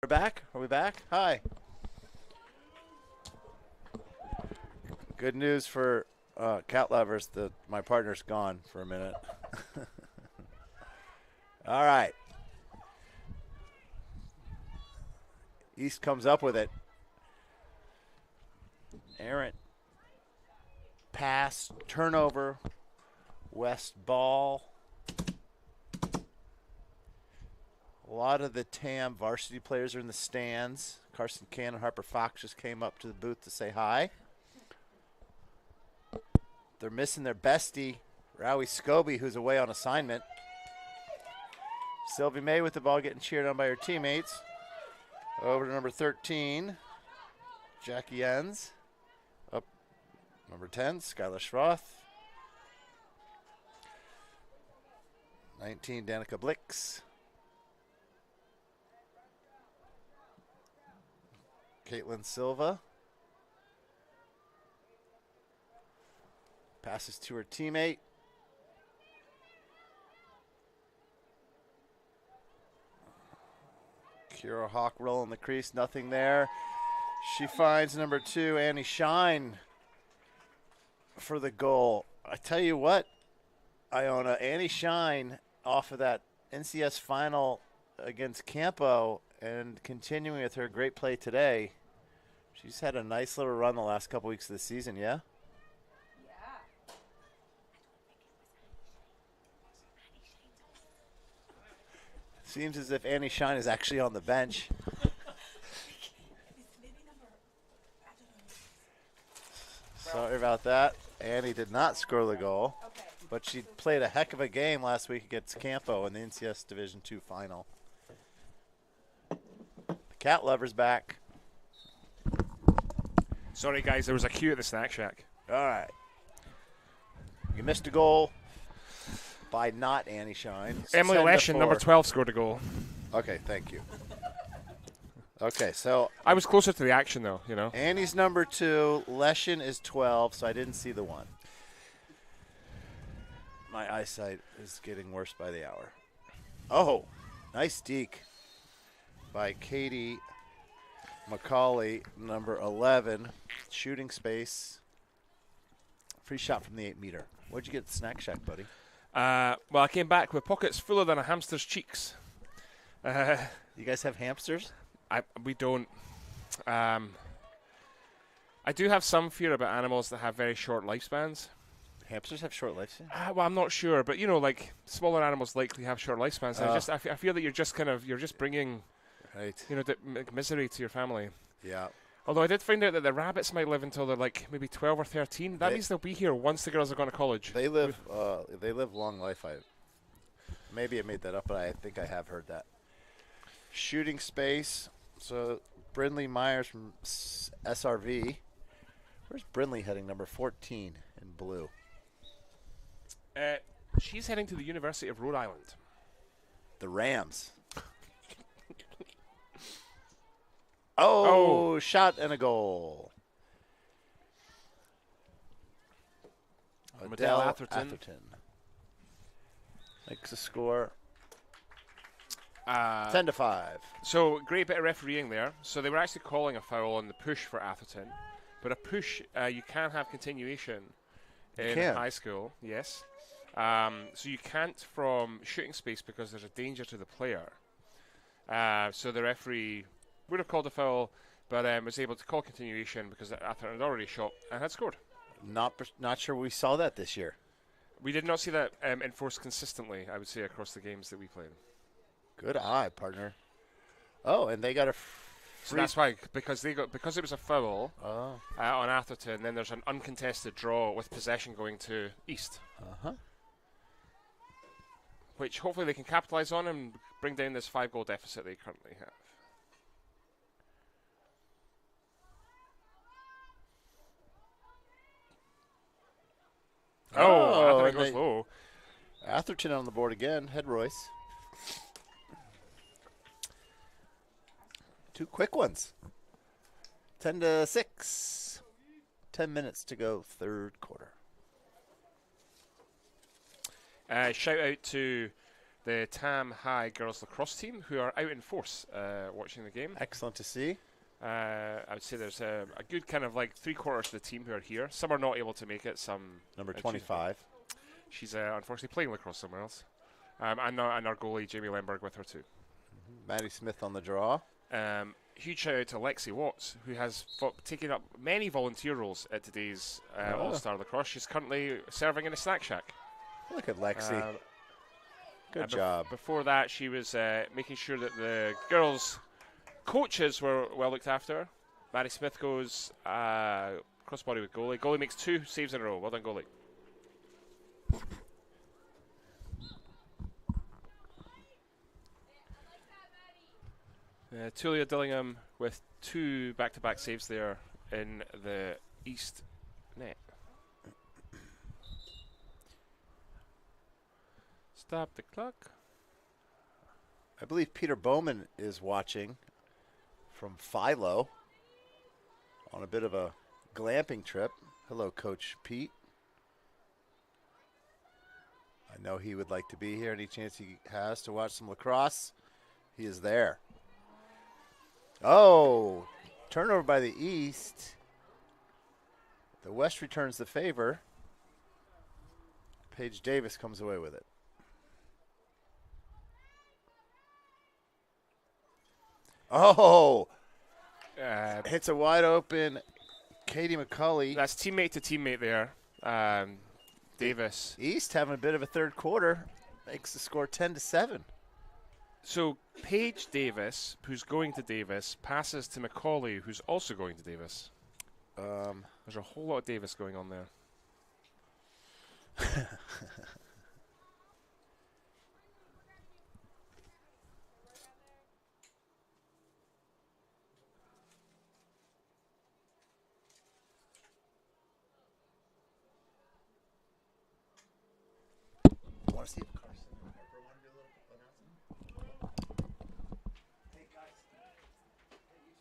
We're back? Are we back? Hi. Good news for cat lovers that my partner's gone for a minute. All right. East comes up with it. Errant pass, turnover, West ball. A lot of the TAM varsity players are in the stands. Carson Cannon, Harper Fox just came up to the booth to say hi. They're missing their bestie, Rowie Scobie, who's away on assignment. Sylvie May with the ball, getting cheered on by her teammates. Over to number 13, Jackie Enns. Up number 10, Skylar Schroth. 19, Danica Blix. Caitlin Silva. Passes to her teammate. Kira Hawk rolling the crease, nothing there. She finds number 2, Annie Shine, for the goal. I tell you what, Iona, Annie Shine off of that NCS final against Campo and continuing with her great play today. She's had a nice little run the last couple weeks of the season, yeah? Seems as if Annie Shine is actually on the bench. Sorry about that. Annie did not score the goal, but she played a heck of a game last week against Campo in the NCS Division II final. The cat lover's back. Sorry, guys, there was a queue at the Snack Shack. All right. You missed a goal by not Annie Shine. Emily 10-4. Leshin, number 12, scored a goal. Okay, thank you. Okay, so I was closer to the action, though, you know. Annie's number 2, Leshin is 12, so I didn't see the one. My eyesight is getting worse by the hour. Oh, nice deke by Katie McCauley, number 11. Shooting space. Free shot from the 8-meter. What'd you get at the Snack Shack, buddy? Well, I came back with pockets fuller than a hamster's cheeks. You guys have hamsters? We don't. I do have some fear about animals that have very short lifespans. Hamsters have short lifespans? Well, I'm not sure, but like smaller animals likely have short lifespans. I feel that you're just bringing, Right. misery to your family. Yeah. Although I did find out that the rabbits might live until they're like maybe 12 or 13. That means they'll be here once the girls have gone to college. They live long life. Maybe I made that up, but I think I have heard that. Shooting space. So Brindley Myers from SRV. Where's Brindley heading? Number 14 in blue. She's heading to the University of Rhode Island. The Rams. Oh, shot and a goal. Adele Atherton. Makes a score. 10-5. So great bit of refereeing there. So they were actually calling a foul on the push for Atherton, but a push you can have continuation in high school. Yes. So you can't from shooting space because there's a danger to the player. So the referee would have called a foul, but was able to call continuation because Atherton had already shot and had scored. Not sure we saw that this year. We did not see that enforced consistently, I would say, across the games that we played. Good eye, partner. Oh, and they got a so that's why, because it was a foul on Atherton, then there's an uncontested draw with possession going to East. Which hopefully they can capitalise on and bring down this 5-goal deficit they currently have. Atherton goes low. Atherton on the board again. Head Royce. 2 quick ones. 10-6. 10 minutes to go, third quarter. Shout out to the Tam High girls lacrosse team, who are out in force watching the game. Excellent to see. I would say there's a good kind of like 3/4 of the team who are here. Some are not able to make it. Some Number 25. She's unfortunately playing lacrosse somewhere else. And our goalie Jamie Lemberg with her too. Maddie Smith on the draw. Huge shout out to Lexi Watts, who has taken up many volunteer roles at today's All-Star Lacrosse. She's currently serving in a snack shack. Look at Lexi. Good job. Before that, she was making sure that the girls' coaches were well looked after. Maddie Smith goes crossbody with goalie. Goalie makes 2 saves in a row. Well done, goalie. Tulia Dillingham with 2 back-to-back saves there in the East net. Stop the clock. I believe Peter Bowman is watching from Philo on a bit of a glamping trip. Hello, Coach Pete. I know he would like to be here. Any chance he has to watch some lacrosse, he is there. Oh, turnover by the East. The West returns the favor. Paige Davis comes away with it. Oh, hits a wide open Katie McCulley. That's teammate to teammate there. Davis. East having a bit of a third quarter. Makes the score 10-7. So Paige Davis, who's going to Davis, passes to McCauley, who's also going to Davis. There's a whole lot of Davis going on there. Want to see if Carson and Harper want to do a little announcement? Hey guys. Hey, you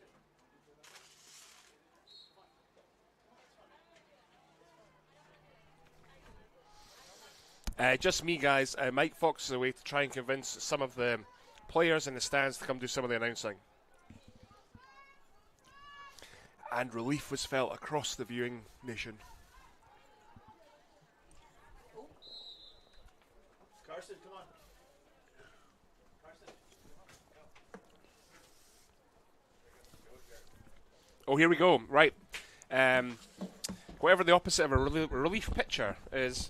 two. Just me, guys. Mike Fox is away to try and convince some of the players in the stands to come do some of the announcing. And relief was felt across the viewing nation. Carson, come on. Carson. Oh, here we go. Right. Whatever the opposite of a relief pitcher is.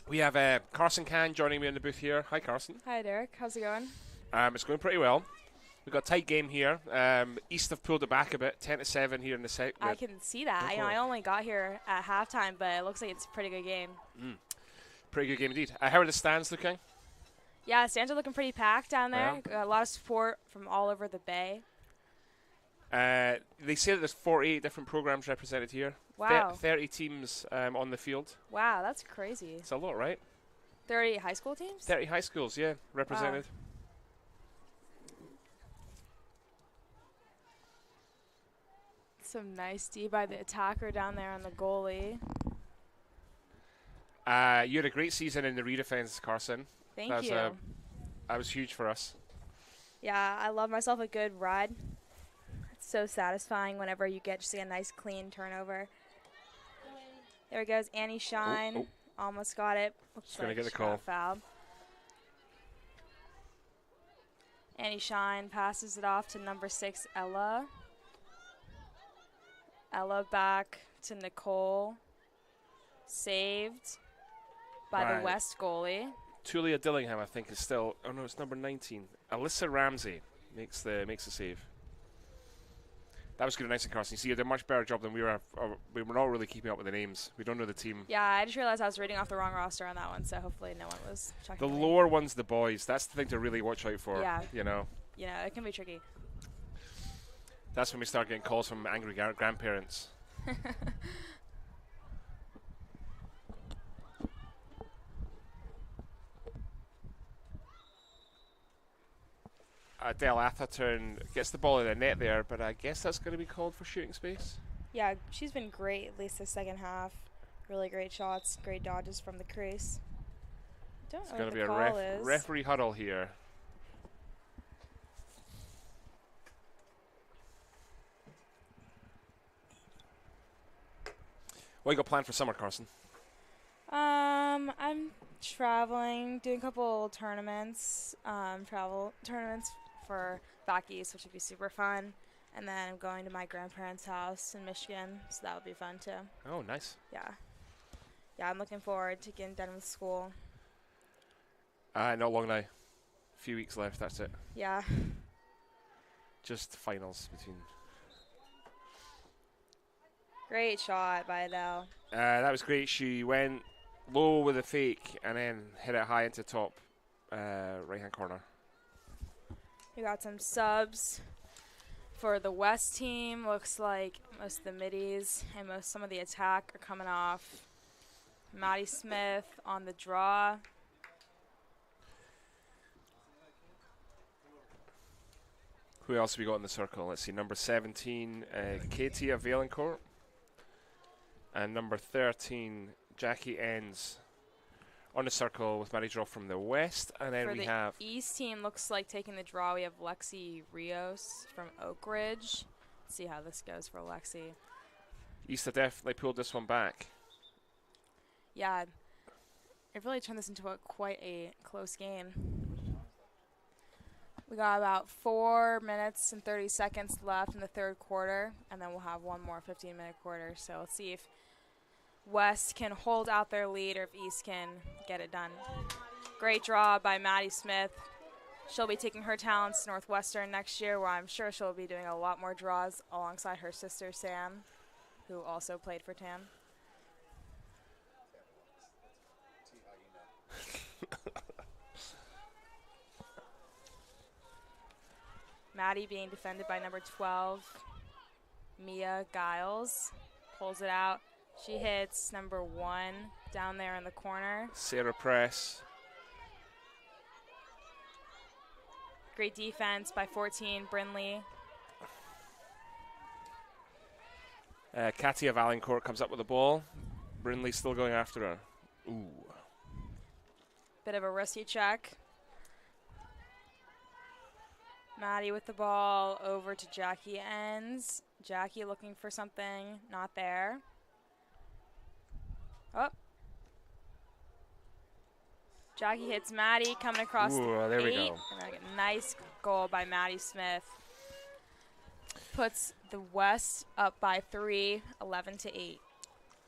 We have Carson Can joining me in the booth here. Hi, Carson. Hi, Derek. How's it going? It's going pretty well. We've got a tight game here. East have pulled it back a bit, 10-7 here in the set. I can see that. I only got here at halftime, but it looks like it's a pretty good game. Pretty good game indeed. How are the stands looking? Yeah, stands are looking pretty packed down there. Yeah. Got a lot of support from all over the bay. They say that there's 48 different programs represented here. Wow. 30 teams on the field. Wow, that's crazy. It's a lot, right? 30 high school teams? 30 high schools, yeah, represented. Some nice D by the attacker down there on the goalie. You had a great season in the redefense, Carson. Thank you. That was huge for us. Yeah, I love myself a good ride. It's so satisfying whenever you get just a nice clean turnover. There goes Annie Shine. Oh. Almost got it. Looks She's gonna like get the she got call. fouled. Annie Shine passes it off to number 6, Ella. Ella back to Nicole. Saved by Right. the West goalie. Tulia Dillingham, I think, is still. Oh no, it's number 19. Alyssa Ramsey makes the save. That was good and nice and Carson. You see, you did a much better job than we were. We were not really keeping up with the names. We don't know the team. Yeah, I just realized I was reading off the wrong roster on that one, so hopefully no one was checking. The me. lower one's the boys. That's the thing to really watch out for. Yeah. You know. You know, it can be tricky. That's when we start getting calls from angry grandparents. Dale Atherton gets the ball in the net there, but I guess that's going to be called for shooting space. Yeah, she's been great, at least the second half. Really great shots, great dodges from the crease. Don't It's know going what to be the a call is. referee huddle here. What you got planned for summer, Carson? I'm traveling, doing a couple tournaments, travel tournaments for back east, which would be super fun. And then I'm going to my grandparents' house in Michigan, so that would be fun too. Oh, nice. Yeah. Yeah, I'm looking forward to getting done with school. Not long now. A few weeks left, that's it. Yeah. Just finals between. Great shot by Adele. That was great. She went low with a fake and then hit it high into top right-hand corner. We got some subs for the West team. Looks like most of the middies and some of the attack are coming off. Maddie Smith on the draw. Who else have we got in the circle? Let's see. Number 17, Katia Valencourt. And number 13, Jackie Enns on the circle with Mary Draw from the west. And then For we the have East team, looks like taking the draw. We have Lexi Rios from Oak Ridge. Let's see how this goes for Lexi. East have definitely pulled this one back. Yeah, it really turned this into quite a close game. We got about 4 minutes and 30 seconds left in the third quarter, and then we'll have one more 15-minute quarter. So let's see if West can hold out their lead or if East can get it done. Great draw by Maddie Smith. She'll be taking her talents to Northwestern next year, where I'm sure she'll be doing a lot more draws alongside her sister Sam, who also played for TAM. Maddie being defended by number 12, Mia Giles. Pulls it out. She hits number 1 down there in the corner. Sarah Press. Great defense by 14, Brinley. Katia Valencourt comes up with the ball. Brinley still going after her. Ooh. Bit of a risky check. Maddie with the ball over to Jackie Enns. Jackie looking for something, not there. Oh. Jackie hits Maddie coming across Ooh, the there 8. we go. And a nice goal by Maddie Smith. Puts the West up by 3, 11-8,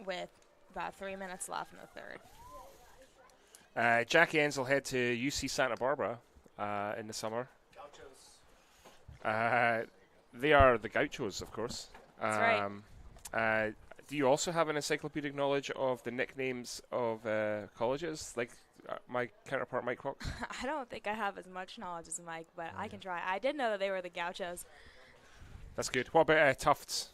with about 3 minutes left in the third. Jackie Enns will head to UC Santa Barbara in the summer. They are the Gauchos, of course. That's right. Do you also have an encyclopedic knowledge of the nicknames of colleges, like my counterpart Mike Fox? I don't think I have as much knowledge as Mike, but I can try. I did know that they were the Gauchos. That's good. What about Tufts?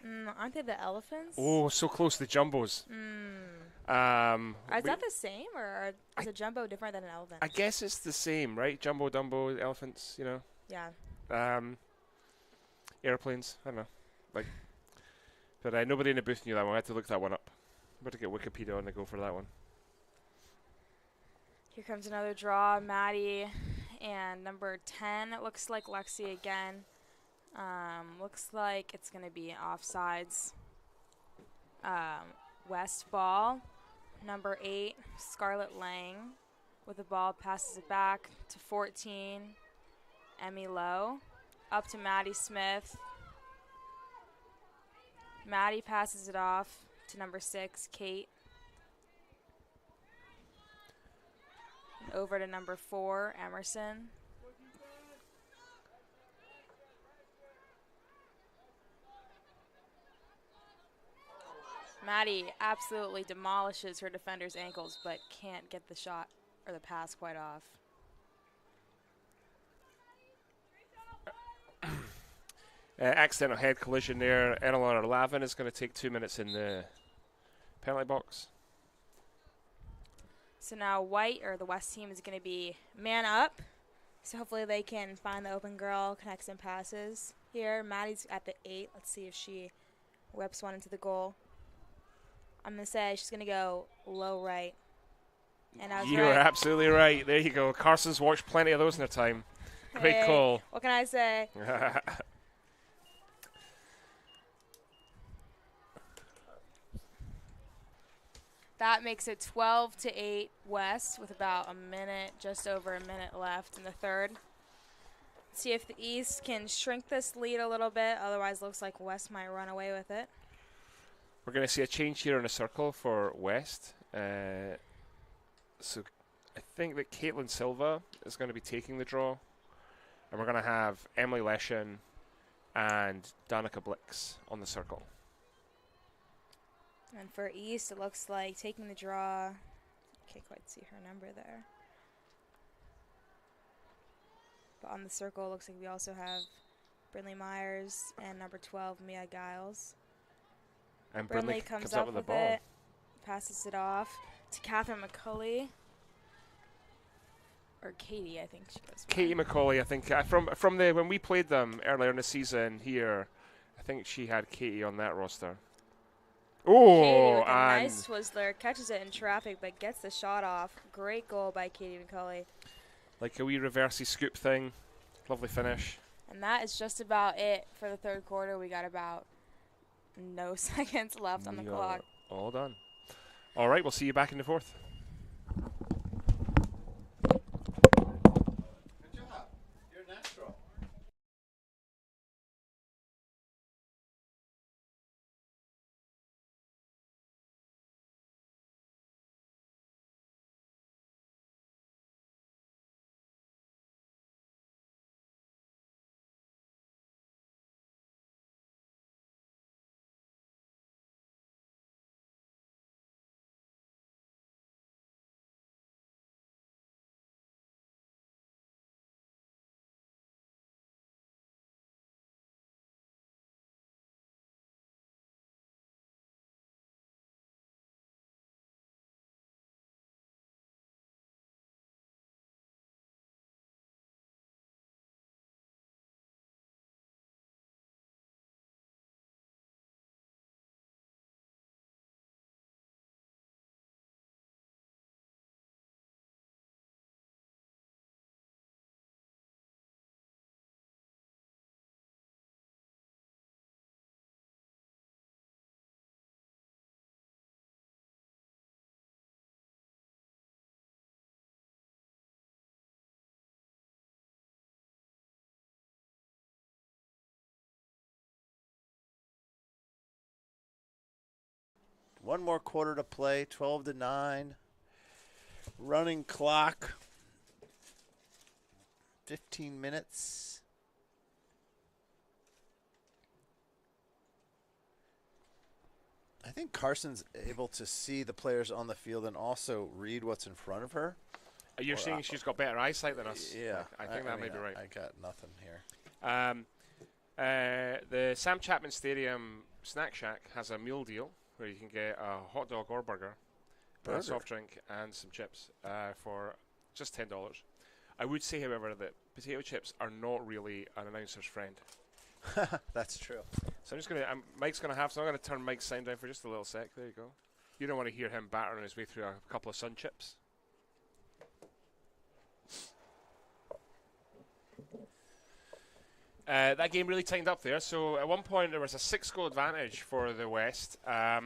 Aren't they the Elephants? Oh, so close to the Jumbos. Is that the same, or is a jumbo different than an elephant? I guess it's the same, right? Jumbo, Dumbo, elephants, you know. Yeah. Airplanes, I don't know. But nobody in the booth knew that one. I had to look that one up. Better get Wikipedia on the go for that one. Here comes another draw. Maddie and number 10. It looks like Lexi again. Looks like it's going to be offsides. West ball. Number 8, Scarlett Lang with the ball. Passes it back to 14, Emmy Lowe. Up to Maddie Smith. Maddie passes it off to number 6, Kate. And over to number 4, Emerson. Maddie absolutely demolishes her defender's ankles, but can't get the shot or the pass quite off. Accidental head collision there. Eleanor Lavin is going to take 2 minutes in the penalty box. So now White, or the West team, is going to be man up. So hopefully they can find the open girl, connect some passes here. Maddie's at the 8. Let's see if she whips one into the goal. I'm going to say she's going to go low right. And I was You were right. absolutely right. There you go. Carson's watched plenty of those in their time. Great Hey, call. What can I say? That makes it 12-8 West with about a minute, just over a minute left in the third. See if the East can shrink this lead a little bit. Otherwise, looks like West might run away with it. We're going to see a change here in a circle for West. So I think that Caitlin Silva is going to be taking the draw. And we're going to have Emily Leshin and Danica Blix on the circle. And for East, it looks like taking the draw. Can't quite see her number there. But on the circle, it looks like we also have Brinley Myers and number 12, Mia Giles. And Brinley Brinley comes up up with the with ball. it, passes it off to Catherine McCulley. Or Katie, I think she goes by. Katie McCauley, I think, from the when we played them earlier in the season here, I think she had Katie on that roster. Katie Oh, with a and nice Twizzler, catches it in traffic, but gets the shot off. Great goal by Katie McCulley. like a wee reversey scoop thing. Lovely finish. And that is just about it for the third quarter. We got about no seconds left on the clock. All done. All right, we'll see you back in the fourth. Good job. You're natural. One more quarter to play, 12-9. Running clock, 15 minutes. I think Carson's able to see the players on the field and also read what's in front of her. You're saying she's got better eyesight than us? Yeah. I think that may be right. I got nothing here. The Sam Chapman Stadium Snack Shack has a meal deal where you can get a hot dog or burger, a soft drink, and some chips for just $10. I would say, however, that potato chips are not really an announcer's friend. That's true. So I'm just going to, Mike's going to have, so I'm going to turn Mike's sound down for just a little sec. There you go. You don't want to hear him battering his way through a couple of Sun Chips. That game really tightened up there. So at one point there was a 6-goal advantage for the West. But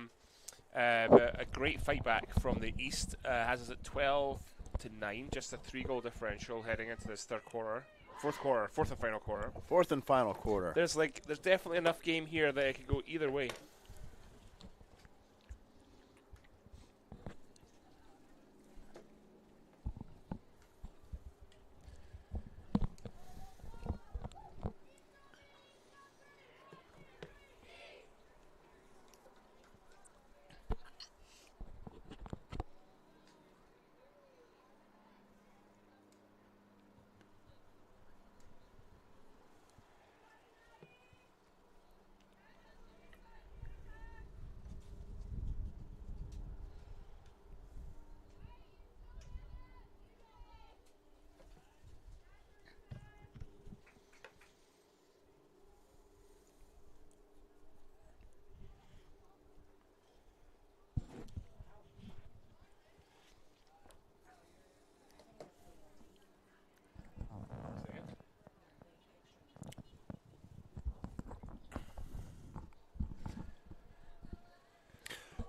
a great fight back from the East has us at 12-9, just a 3-goal differential heading into this fourth and final quarter. Fourth and final quarter. There's definitely enough game here that it could go either way.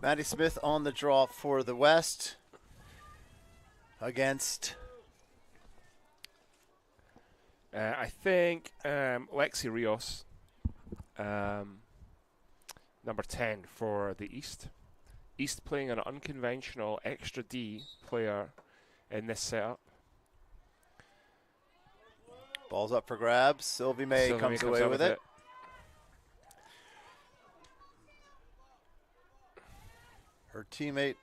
Maddie Smith on the draw for the West against I think Lexi Rios, number 10 for the East. East playing an unconventional extra D player in this setup. ball's up for grabs. Sylvie May Sylvie comes May away out with it. Her teammate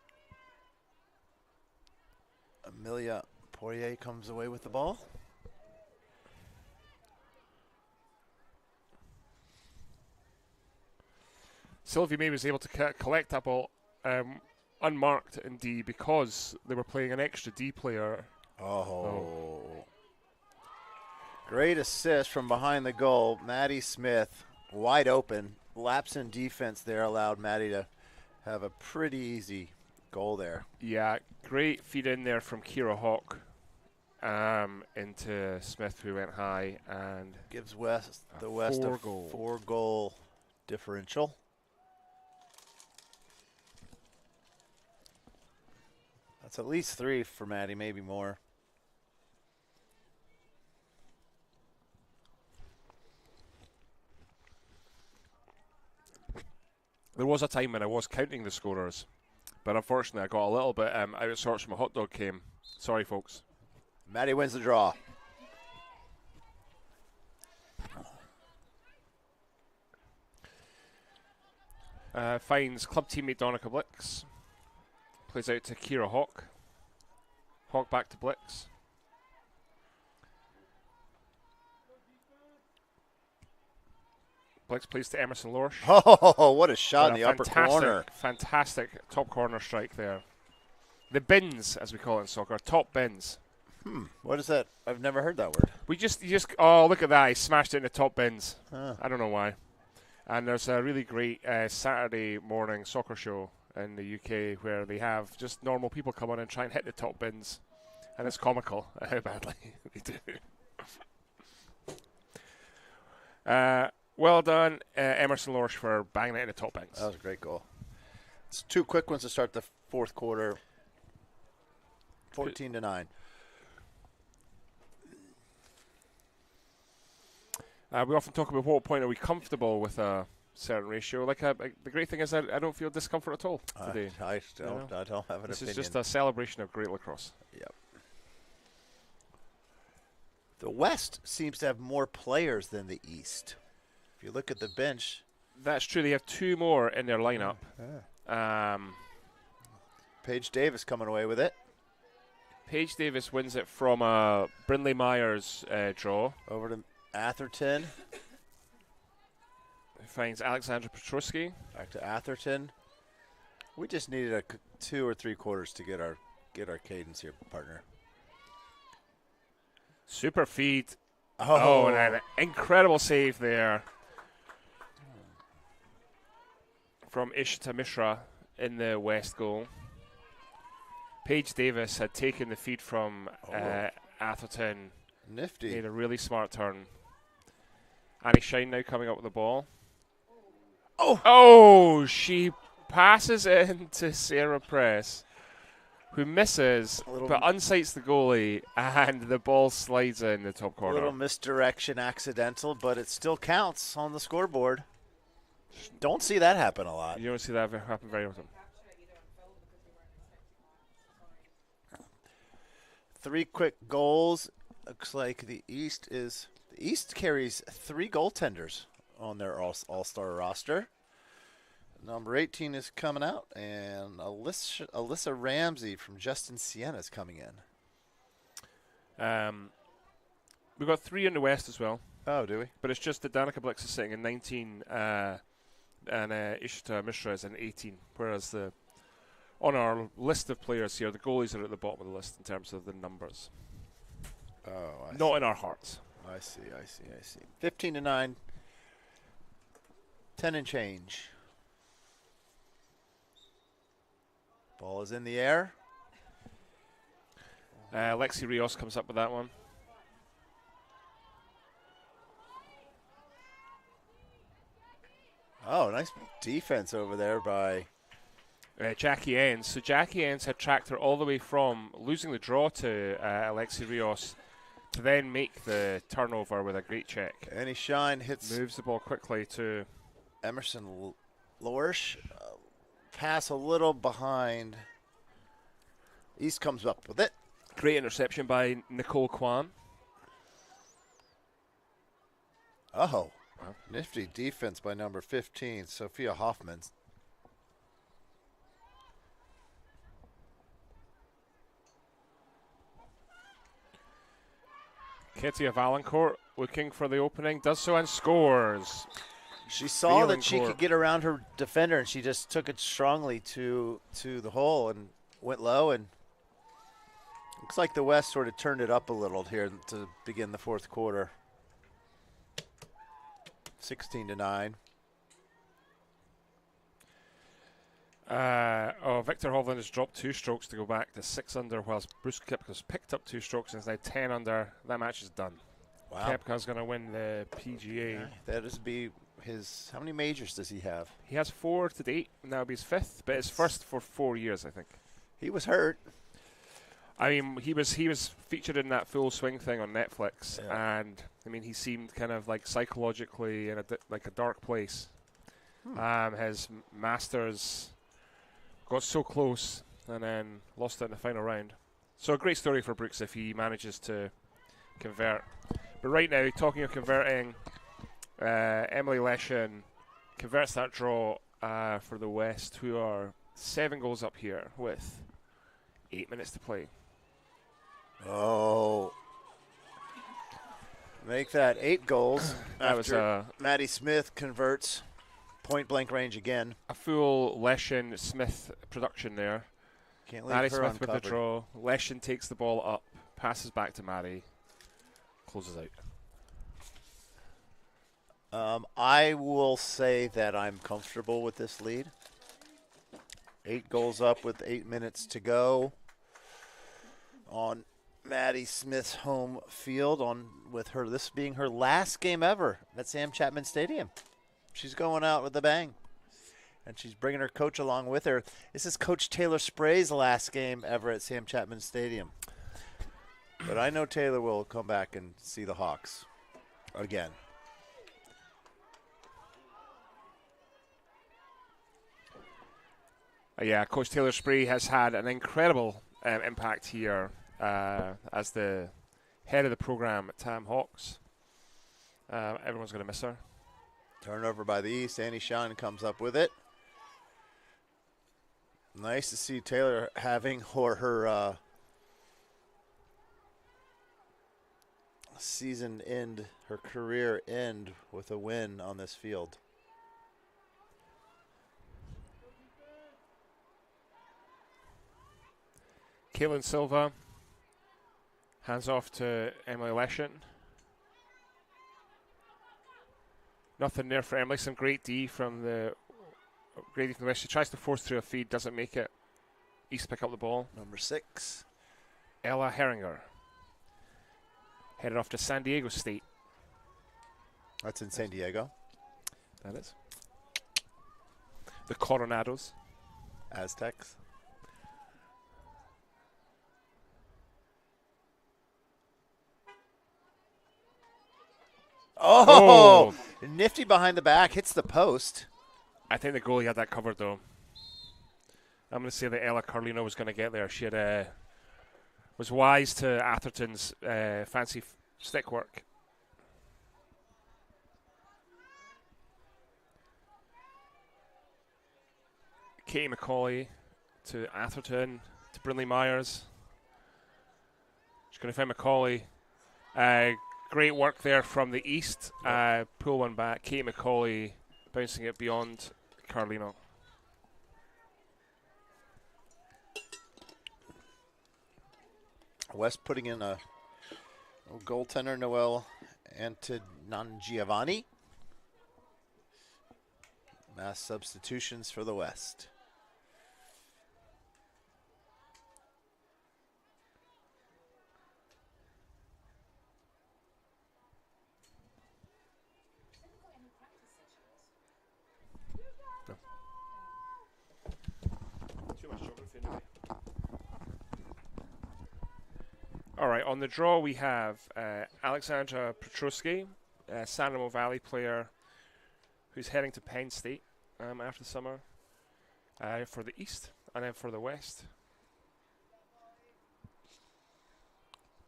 Amelia Poirier comes away with the ball. Sylvie May was able to collect that ball unmarked in D because they were playing an extra D player. Oh. Great assist from behind the goal. Maddie Smith wide open. Lapse in defense there allowed Maddie to have a pretty easy goal there. Yeah, great feed in there from Kira Hawk into Smith, who went high and Gives the West a 4-goal differential. That's at least 3 for Maddie, maybe more. there was a time when I was counting the scorers, but unfortunately I got a little bit out of sorts when my hot dog came. Sorry, folks. Maddie wins the draw. Finds club teammate Donica Blix. Plays out to Kira Hawk. Hawk back to Blix. Blix plays to Emerson Lorsch. Oh, what a shot in the upper fantastic, corner. Fantastic top corner strike there. The bins, as we call it in soccer, top bins. What is that? I've never heard that word. Oh, look at that. He smashed it in the top bins. Huh. I don't know why. And there's a really great Saturday morning soccer show in the UK where they have just normal people come on and try and hit the top bins. And it's comical how badly they do. Well done, Emerson Lorsch, for banging it in the top bins. That was a great goal. It's 2 quick ones to start the fourth quarter. 14-9. We often talk about what point are we comfortable with a certain ratio. The great thing is that I don't feel discomfort at all today. I don't have an opinion. This is just a celebration of great lacrosse. Yep. The West seems to have more players than the East. If you look at the bench. That's true. They have 2 more in their lineup. Paige Davis coming away with it. Paige Davis wins it from a Brindley Myers draw. Over to Atherton. Finds Alexandra Petruski. Back to Atherton. We just needed 2 or 3 quarters to get our cadence here, partner. Super feed. Oh, and an incredible save there from Ishita Mishra in the West goal. Paige Davis had taken the feed from Atherton. Nifty. Made a really smart turn. Annie Shine now coming up with the ball. Oh, she passes it into Sarah Press, who misses, but unsights the goalie, and the ball slides in the top corner. A little misdirection accidental, but it still counts on the scoreboard. Don't see that happen a lot. You don't see that happen very often. 3 quick goals. Looks like the East carries 3 goaltenders on their all-star roster. Number 18 is coming out, and Alyssa Ramsey from Justin Siena is coming in. We've got 3 in the West as well. Oh, do we? But it's just that Danica Blix is sitting in 19, and Ishita Mishra is in 18, whereas on our list of players here, the goalies are at the bottom of the list in terms of the numbers. Oh, Not in our hearts. I see. 15-9. 10 and change. Ball is in the air. Lexi Rios comes up with that one. Oh, nice defense over there by Jackie Enns. So Jackie Enns had tracked her all the way from losing the draw to Alexi Rios to then make the turnover with a great check. Annie Shine hits Moves the ball quickly to Emerson Lorsch. Pass a little behind. East comes up with it. great interception by Nicole Kwan. Oh, nifty defense by number 15, Sophia Hoffman. Katia Valancourt looking for the opening, does so and scores. She saw that she Valancourt. could get around her defender, and she just took it strongly to the hole and went low. And looks like the West sort of turned it up a little here to begin the fourth quarter. 16-9. Victor Hovland has dropped 2 strokes to go back to 6 under, whilst Bruce Kepka's picked up 2 strokes and is now 10 under. That match is done. Wow. Kepka's going to win the PGA. That is be his. How many majors does he have? He has 4 to date, and that'll be his 5th, but his first for 4 years, I think. He was hurt. I mean, he was featured in that Full Swing thing on Netflix, Yeah. and I mean, he seemed kind of like psychologically in a dark place. His Masters got so close and then lost it in the final round. So a great story for Brooks if he manages to convert. But right now, talking of converting, Emily Leshin converts that draw for the West, who are 7 goals up here with 8 minutes to play. Oh. Make that 8 goals. That was Maddie Smith converts point blank range again. a full Leshin Smith production there. Can't leave Maddie her Smith with uncovered. the draw. Leshin takes the ball up, passes back to Maddie, closes out. I will say that I'm comfortable with this lead. 8 goals up with 8 minutes to go on Maddie Smith's home field, with her this being her last game ever at Sam Chapman Stadium. She's going out with a bang, and she's bringing her coach along with her. This is Coach Taylor Spray's last game ever at Sam Chapman Stadium, but I know Taylor will come back and see the Hawks again. Yeah, Coach Taylor Spray has had an incredible impact here as the head of the program at Tam Hawks. Everyone's going to miss her. Turnover by the East. Annie Sean comes up with it. Nice to see Taylor having her season end, her career end with a win on this field. Caitlin Silva hands off to Emily Leshin. Nothing there for Emily. Some great D from the West. She tries to force through a feed, doesn't make it. East pick up the ball. Number 6. Ella Herringer headed off to San Diego State. That's in San Diego. That is. The Coronados. Aztecs. Oh! Nifty behind the back, hits the post. I think the goalie had that covered, though. I'm going to say that Ella Carlino was going to get there. She had was wise to Atherton's fancy stick work. Katie McCauley to Atherton to Brinley Myers. She's going to find McCauley. Great work there from the East. Pull one back. Katie McCauley bouncing it beyond Carlino. West putting in a goaltender, Noel Antonangiovanni. Mass substitutions for the West. too much geography anyway. All right, on the draw we have Alexandra Petruski, San Remo Valley player who's heading to Penn State after the summer for the East and then for the West.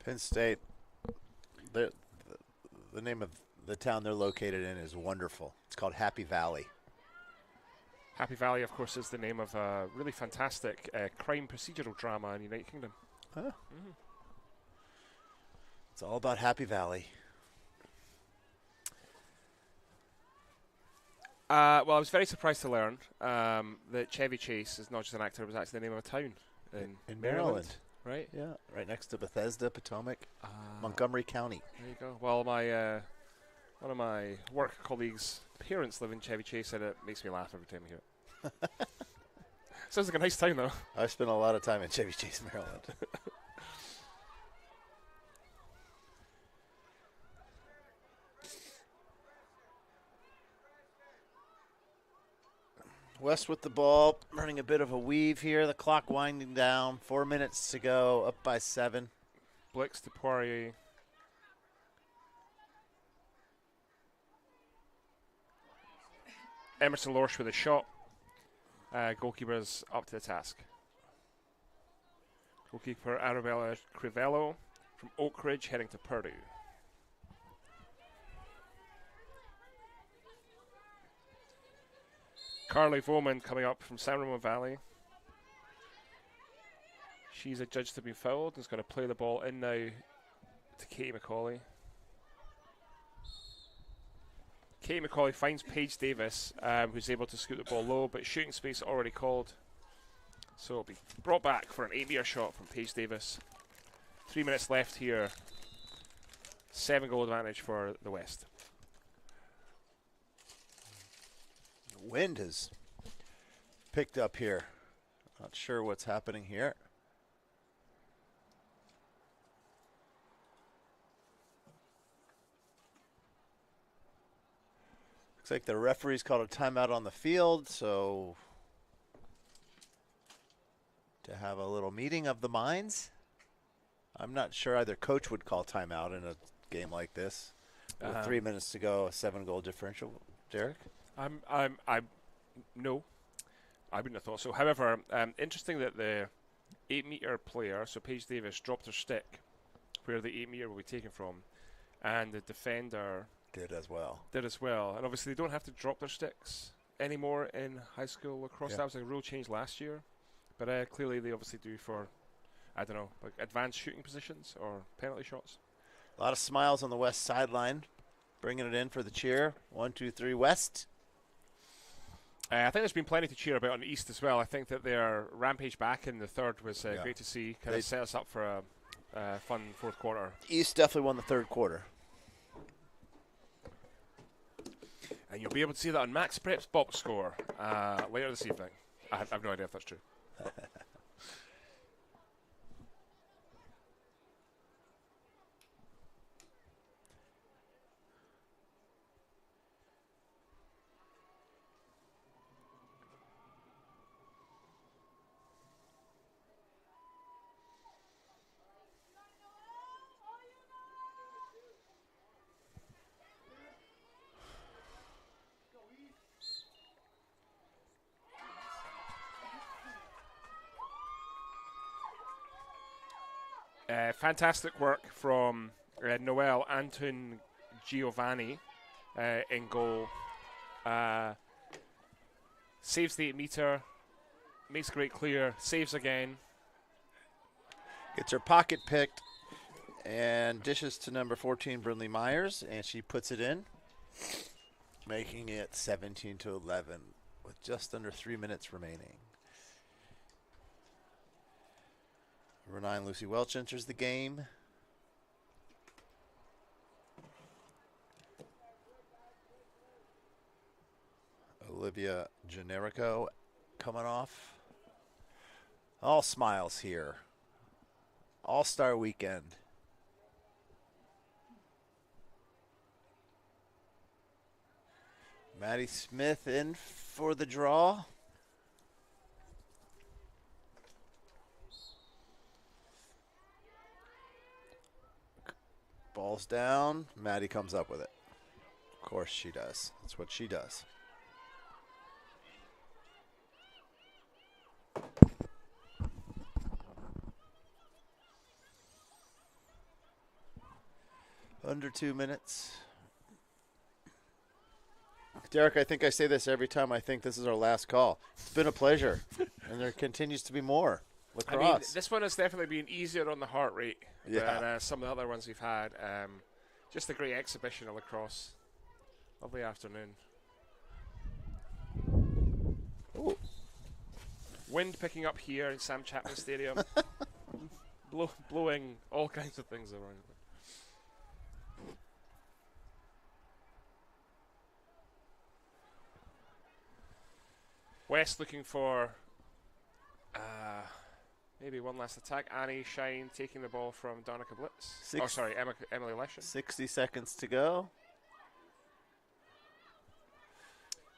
Penn State, the name of the town they're located in is wonderful. It's called Happy Valley. Happy Valley, of course, is the name of a really fantastic crime procedural drama in the United Kingdom. Huh? Mm-hmm. It's all about Happy Valley. Well, I was very surprised to learn that Chevy Chase is not just an actor; it was actually the name of a town in Maryland. Right? Yeah, right next to Bethesda, Potomac, Montgomery County. There you go. Well, my one of my work colleagues' parents live in Chevy Chase, and it makes me laugh every time I hear it. Sounds like a nice town, though. I spent a lot of time in Chevy Chase, Maryland. West with the ball, running a bit of a weave here. The clock winding down. 4 minutes to go, up by 7. Blix to Poirier. Emerson Lorsch with a shot. Goalkeeper's up to the task. Goalkeeper Arabella Crivello from Oak Ridge heading to Purdue. Carly Voman coming up from San Ramon Valley. She's adjudged to be fouled and is going to play the ball in now to Katie McCauley. Katie McCauley finds Paige Davis, who's able to scoot the ball low, but shooting space already called. So it'll be brought back for an 8-meter shot from Paige Davis. 3 minutes left here. 7-goal advantage for the West. Wind has picked up here. Not sure what's happening here. Looks like the referee's called a timeout on the field, so to have a little meeting of the minds. I'm not sure either coach would call timeout in a game like this. With 3 minutes to go, a 7-goal differential. Derek? No, I wouldn't have thought so. However, interesting that the 8-meter player, so Paige Davis, dropped her stick where the 8-meter will be taken from, and the defender did as well. And obviously, they don't have to drop their sticks anymore in high school lacrosse. Yeah. That was a rule change last year, but clearly they obviously do for, I don't know, like advanced shooting positions or penalty shots. A lot of smiles on the West sideline, bringing it in for the cheer. 1, 2, 3, West. I think there's been plenty to cheer about on the East as well. I think that their rampage back in the third was great to see. Kind of set us up for a fun fourth quarter. East definitely won the third quarter. And you'll be able to see that on Max Prep's box score later this evening. I have no idea if that's true. Fantastic work from Noel Anton Giovanni in goal. Saves the 8-meter, makes a great clear, saves again. Gets her pocket picked and dishes to number 14, Brinley Myers, and she puts it in, making it 17-11 with just under 3 minutes remaining. Number 9, Lucy Welch enters the game. Olivia Generico coming off. All smiles here. All-Star weekend. Maddie Smith in for the draw. Ball's down. Maddie comes up with it. Of course she does. That's what she does. Under 2 minutes. Derek, I think I say this every time. I think this is our last call. It's been a pleasure, and there continues to be more. Lacrosse. I mean, this one has definitely been easier on the heart rate than some of the other ones we've had. Just a great exhibition of lacrosse. Lovely afternoon. Ooh. Wind picking up here in Sam Chapman Stadium. Blowing all kinds of things around. West looking for maybe one last attack. Annie Shine taking the ball from Donica Blitz. Emily Leshen. 60 seconds to go.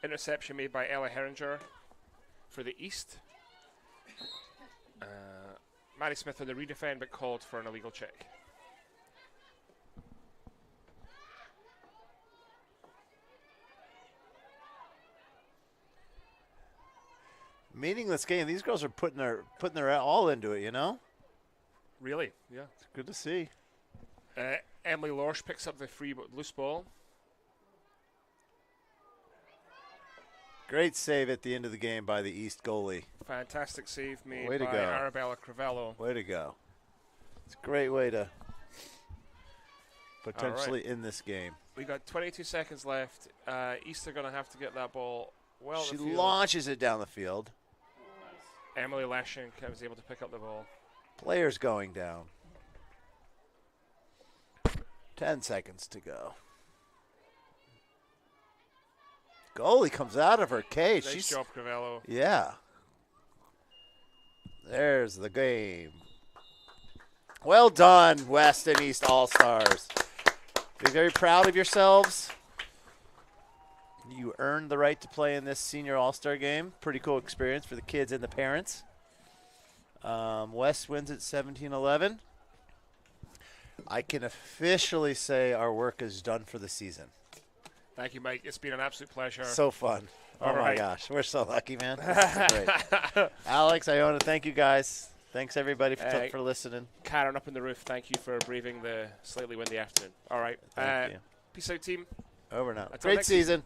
Interception made by Ella Herringer for the East. Maddie Smith in the redefend, but called for an illegal check. Meaningless game. These girls are putting their all into it, you know? Really? Yeah. It's good to see. Emily Lorsch picks up the loose ball. Great save at the end of the game by the East goalie. Fantastic save made Way to by go. Arabella Crivello. Way to go. It's a great way to potentially end this game. We got 22 seconds left. East are going to have to get that ball well. She the field. launches it down the field. Emily Leshen was able to pick up the ball. Players going down. 10 seconds to go. Goalie comes out of her cage. Nice job, Crivello. Yeah. There's the game. Well done, West and East All-Stars. Be very proud of yourselves. You earned the right to play in this senior All-Star game. Pretty cool experience for the kids and the parents. West wins at 17-11. I can officially say our work is done for the season. Thank you, Mike. It's been an absolute pleasure. So fun. All my right. gosh. We're so lucky, man. This is great. Alex, Iona, thank you guys. Thanks, everybody, for listening. Karen up in the roof, thank you for braving the slightly windy afternoon. All right. Thank you. Peace out, team. Over now. Until Great next season.